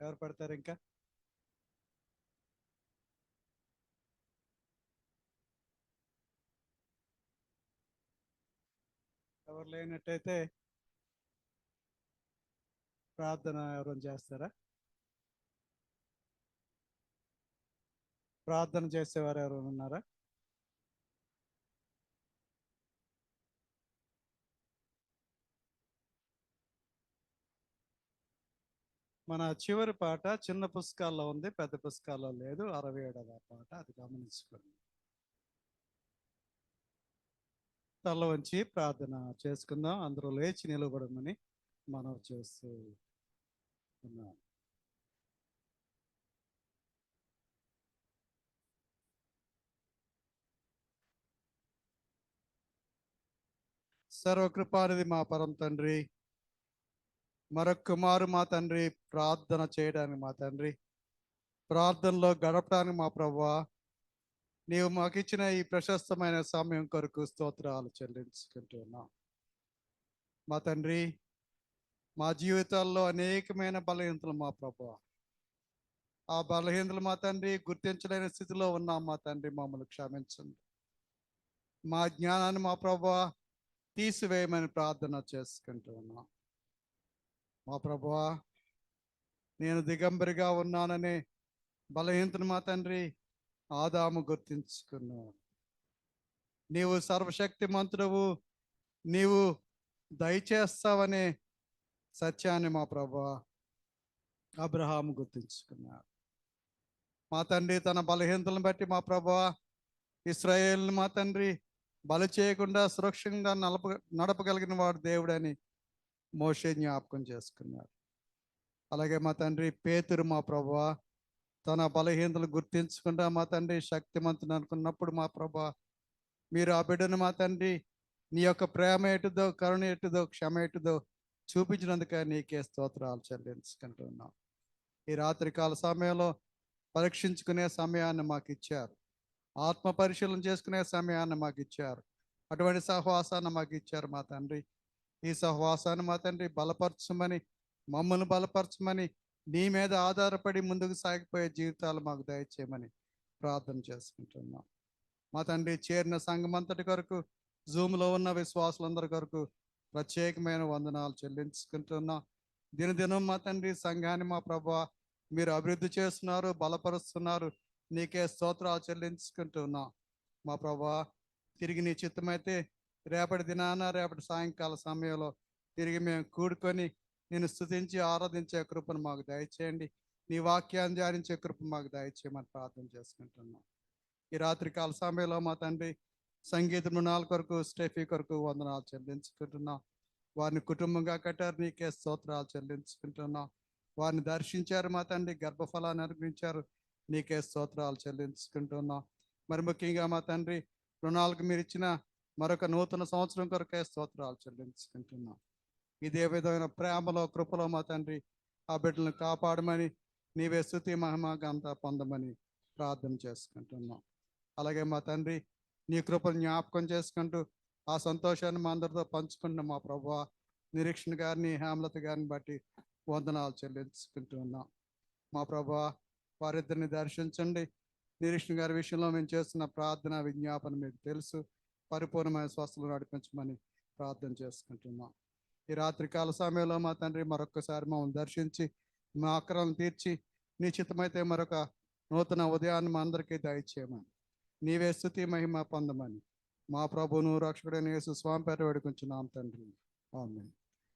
ఎవరు పాడతారు ఇంకా? ఎవరు లేనట్టయితే ప్రార్థన ఎవరైనా చేస్తారా? ప్రార్థన చేసేవారు ఎవరైనా ఉన్నారా? మన చివరి పాట చిన్న పుస్తకాల్లో ఉంది, పెద్ద పుస్తకాల్లో లేదు. 67వ పాట, అది గమనించుకోండి. తల వంచి ప్రార్థన చేసుకుందాం. అందరూ లేచి నిలబడమని మనం చేస్తూ ఉన్నాం. సర్వకృపానిధి మా పరం తండ్రి, మరొక్క మారు మా తండ్రి ప్రార్థన చేయడానికి మా తండ్రి, ప్రార్థనలో గడపడానికి మా ప్రభువా, నీవు మాకు ఇచ్చిన ఈ ప్రశస్తమైన సమయం కొరకు స్తోత్రాలు చెల్లించుకుంటూ ఉన్నాం. మా తండ్రి, మా జీవితాల్లో అనేకమైన బలహీనతలు మా ప్రభువా, ఆ బలహీనతలు మా తండ్రి గుర్తించలేని స్థితిలో ఉన్నాం. మా తండ్రి మమ్మల్ని క్షమించండి. మా జ్ఞానాన్ని మా ప్రభువా తీసివేయమని ప్రార్థన చేసుకుంటూ ఉన్నాం. మా ప్రభువా, నేను దిగంబరిగా ఉన్నాననే బలహీనతను మా తండ్రి ఆదాము గుర్తించుకున్నావు. నీవు సర్వశక్తిమంతుడవు, నీవు దయచేస్తావనే సత్యాన్ని మా ప్రభువా అబ్రహాము గుర్తించుకున్నాడు. మా తండ్రి తన బలహీనతలను బట్టి మా ప్రభువా ఇశ్రాయేలును మా తండ్రి బలి చేయకుండా సురక్షితంగా నడపగలిగిన వాడు దేవుడని మోషే జ్ఞాపకం చేసుకున్నారు. అలాగే మా తండ్రి పేతురు మా ప్రభువా తన బలహీనతలు గుర్తించకుండా మా తండ్రి శక్తిమంతుని అనుకున్నప్పుడు మా ప్రభువా మీరు ఆ బిడ్డను మా తండ్రి నీ యొక్క ప్రేమ ఎటుదో కరుణ ఎటుదో క్షమ ఎటుదో చూపించినందుకే నీకే స్తోత్రాలు చెల్లించుకుంటున్నాం. ఈ రాత్రికాల సమయంలో పరీక్షించుకునే సమయాన్ని మాకు ఇచ్చారు. ఆత్మ పరిశీలన చేసుకునే సమయాన్ని మాకు ఇచ్చారు. అటువంటి సహవాసాన్ని మాకు ఇచ్చారు మా తండ్రి. ఈ సహవాసాన్ని మా తండ్రి బలపరచమని, మమ్మల్ని బలపరచమని, నీ మీద ఆధారపడి ముందుకు సాగిపోయే జీవితాలు మాకు దయచేయమని ప్రార్థన చేసుకుంటున్నాం. మా తండ్రి చేరిన సంఘం అంతటి కొరకు, జూమ్లో ఉన్న విశ్వాసులందరి కొరకు ప్రత్యేకమైన వందనాలు చెల్లించుకుంటున్నాం. దినదినం మా తండ్రి సంఘాన్ని మా ప్రభువా మీరు అభివృద్ధి చేస్తున్నారు, బలపరుస్తున్నారు. నీకే స్తోత్రాలు చెల్లించుకుంటున్నాం. మా ప్రభువా తిరిగి నీ చిత్తమైతే రేపటి దినాన రేపటి సాయంకాల సమయంలో తిరిగి మేము కూడుకొని నేను స్తుతించి ఆరాధించే కృపను మాకు దయచేయండి. నీ వాక్యాన్ని ధ్యానించే కృప మాకు దయచేయమని ప్రార్థన చేసుకుంటున్నాం. ఈ రాత్రికాల సమయంలో మా తండ్రి సంగీత మృణాల కొరకు, స్టెఫీ కొరకు వందనాలు చెల్లించుకుంటున్నాం. వారిని కుటుంబంగా కట్టారు, నీకే స్తోత్రాలు చెల్లించుకుంటున్నాం. వారిని దర్శించారు మా తండ్రి, గర్భఫలాన్ని అనుగ్రహించారు, నీకే స్తోత్రాలు చెల్లించుకుంటున్నాం. మరి ముఖ్యంగా మా తండ్రి రుణాలకు మీరు ఇచ్చిన మరొక నూతన సంవత్సరం కొరకే స్తోత్రాలు చెల్లించుకుంటున్నాం. ఇదే విధమైన ప్రేమలో కృపలో మా తండ్రి ఆ బిడ్డలను కాపాడమని, నీవే స్తుతి మహిమ ఘనత పొందమని ప్రార్థన చేసుకుంటున్నాం. అలాగే మా తండ్రి నీ కృపను జ్ఞాపకం చేసుకుంటూ ఆ సంతోషాన్ని మా అందరితో పంచుకుంటున్న మా ప్రభువా నిరీక్షణ గారిని, హేమలత గారిని బట్టి వందనాలు చెల్లించుకుంటున్నాం. మా ప్రభువా వారిద్దరిని దర్శించండి. నిరీక్షణ గారి విషయంలో మేము చేస్తున్న ప్రార్థన విజ్ఞాపన మీకు తెలుసు. పరిపూర్ణమైన స్వస్థలు నడిపించమని ప్రార్థన చేసుకుంటున్నాం. ఈ రాత్రికాల సమయంలో మా తండ్రి మరొకసారి మమ్మల్ని దర్శించి మా ఆక్రమణ తీర్చి నీ చిత్తమైతే మరొక నూతన ఉదయాన్ని మా అందరికీ దయచేయమని, నీవే స్తుతి మహిమ పొందమని మా ప్రభువును రక్షకుడైన యేసు స్వామి పేరు వేడుకుంటున్నాం తండ్రి. ఆమేన్.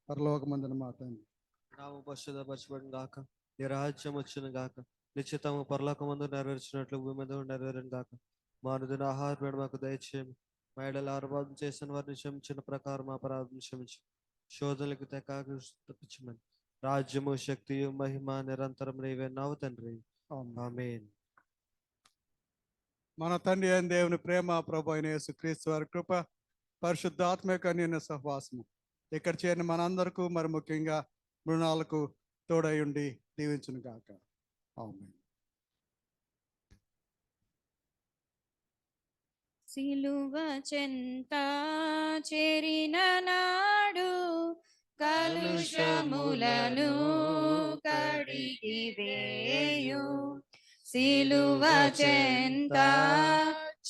పరలోకమందున మా తండ్రి నామము పరిశుద్ధపరచబడును గాక, నీ రాజ్యం వచ్చును గాక, నిశ్చితము పరలోకమందు నెరవేర్చినట్లు భూమి మీద నెరవేరును గాక. మా అనుదిన ఆహారం మాకు దయచేయము. మా ఎడల అపరాధం చేసిన వారిని క్షమించిన ప్రకారం మా అపరాధం క్షమించు. శోధనలకు తప్పించమని. రాజ్యము, శక్తియు, మహిమ నిరంతరం నీవే నావు తండ్రి. ఆమేన్. ఆమేన్. మన తండ్రి అయిన దేవుని ప్రేమ, ప్రభు అయిన యేసుక్రీస్తు వారి కృప, పరిశుద్ధాత్మక అన్యోన్య సహవాసము ఇక్కడ చేరిన మనందరకు, మరి ముఖ్యంగా మృణాలకు తోడై ఉండి దీవించును గాక. ఆమేన్. సిలువ చెంత చేరిన నాడు కలుషములను కడిగివేయు. సిలువ చెంత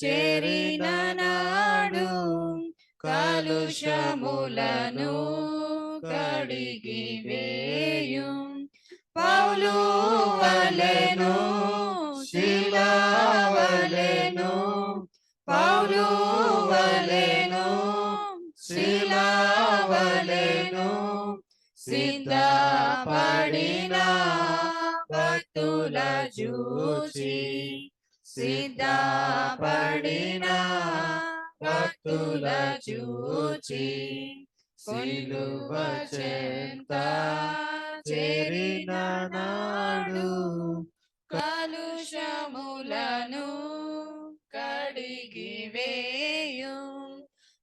చేరిన నాడు కలుషములను కడిగివేయు. పౌలు వలెను శిలవలెను, పౌలు వలెను శిలవలెను, సిద్ధపడిన భక్తుల చూచి, సిద్ధపడిన భక్తుల చూచి, సిలువ చెంత చేరిన నాడు కలుషములను కడిగివేయు.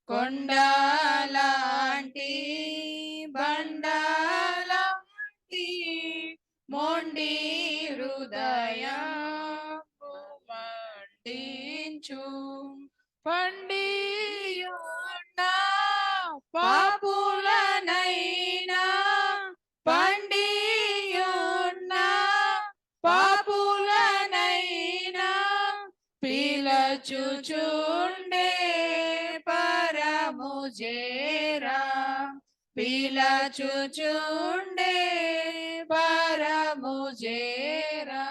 కొండలాంటి బండలాంటి మొండి హృదయము మండించు. పండియున్న పాపులనైనా, పండియున్న పాపులనైనా పిలచుచుండే పరము చేరా, పిలచుచుండే పరము చేరా.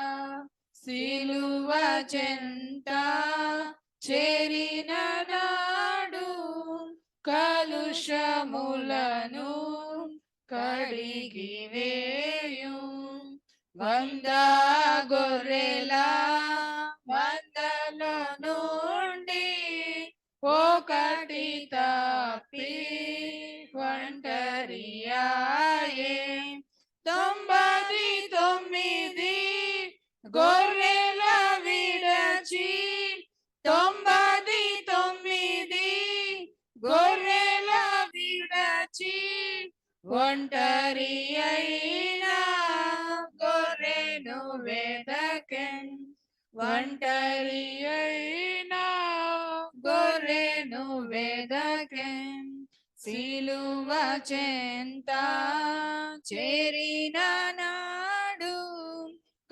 సిలువ చెంత చేరిన నాడు కలుషములను కడిగివేయు. 100 గొర్రెల మందల నుండి ఒకటి తప్పి ఒంటరియాయె. విడిచి ఒంటరి అయినా గొర్రెను వెదకెన్ ఒంటరి అయినా గొర్రెను వెదకెన్ సిలువ చెంత చేరిన నాడు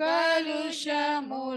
కలుషములను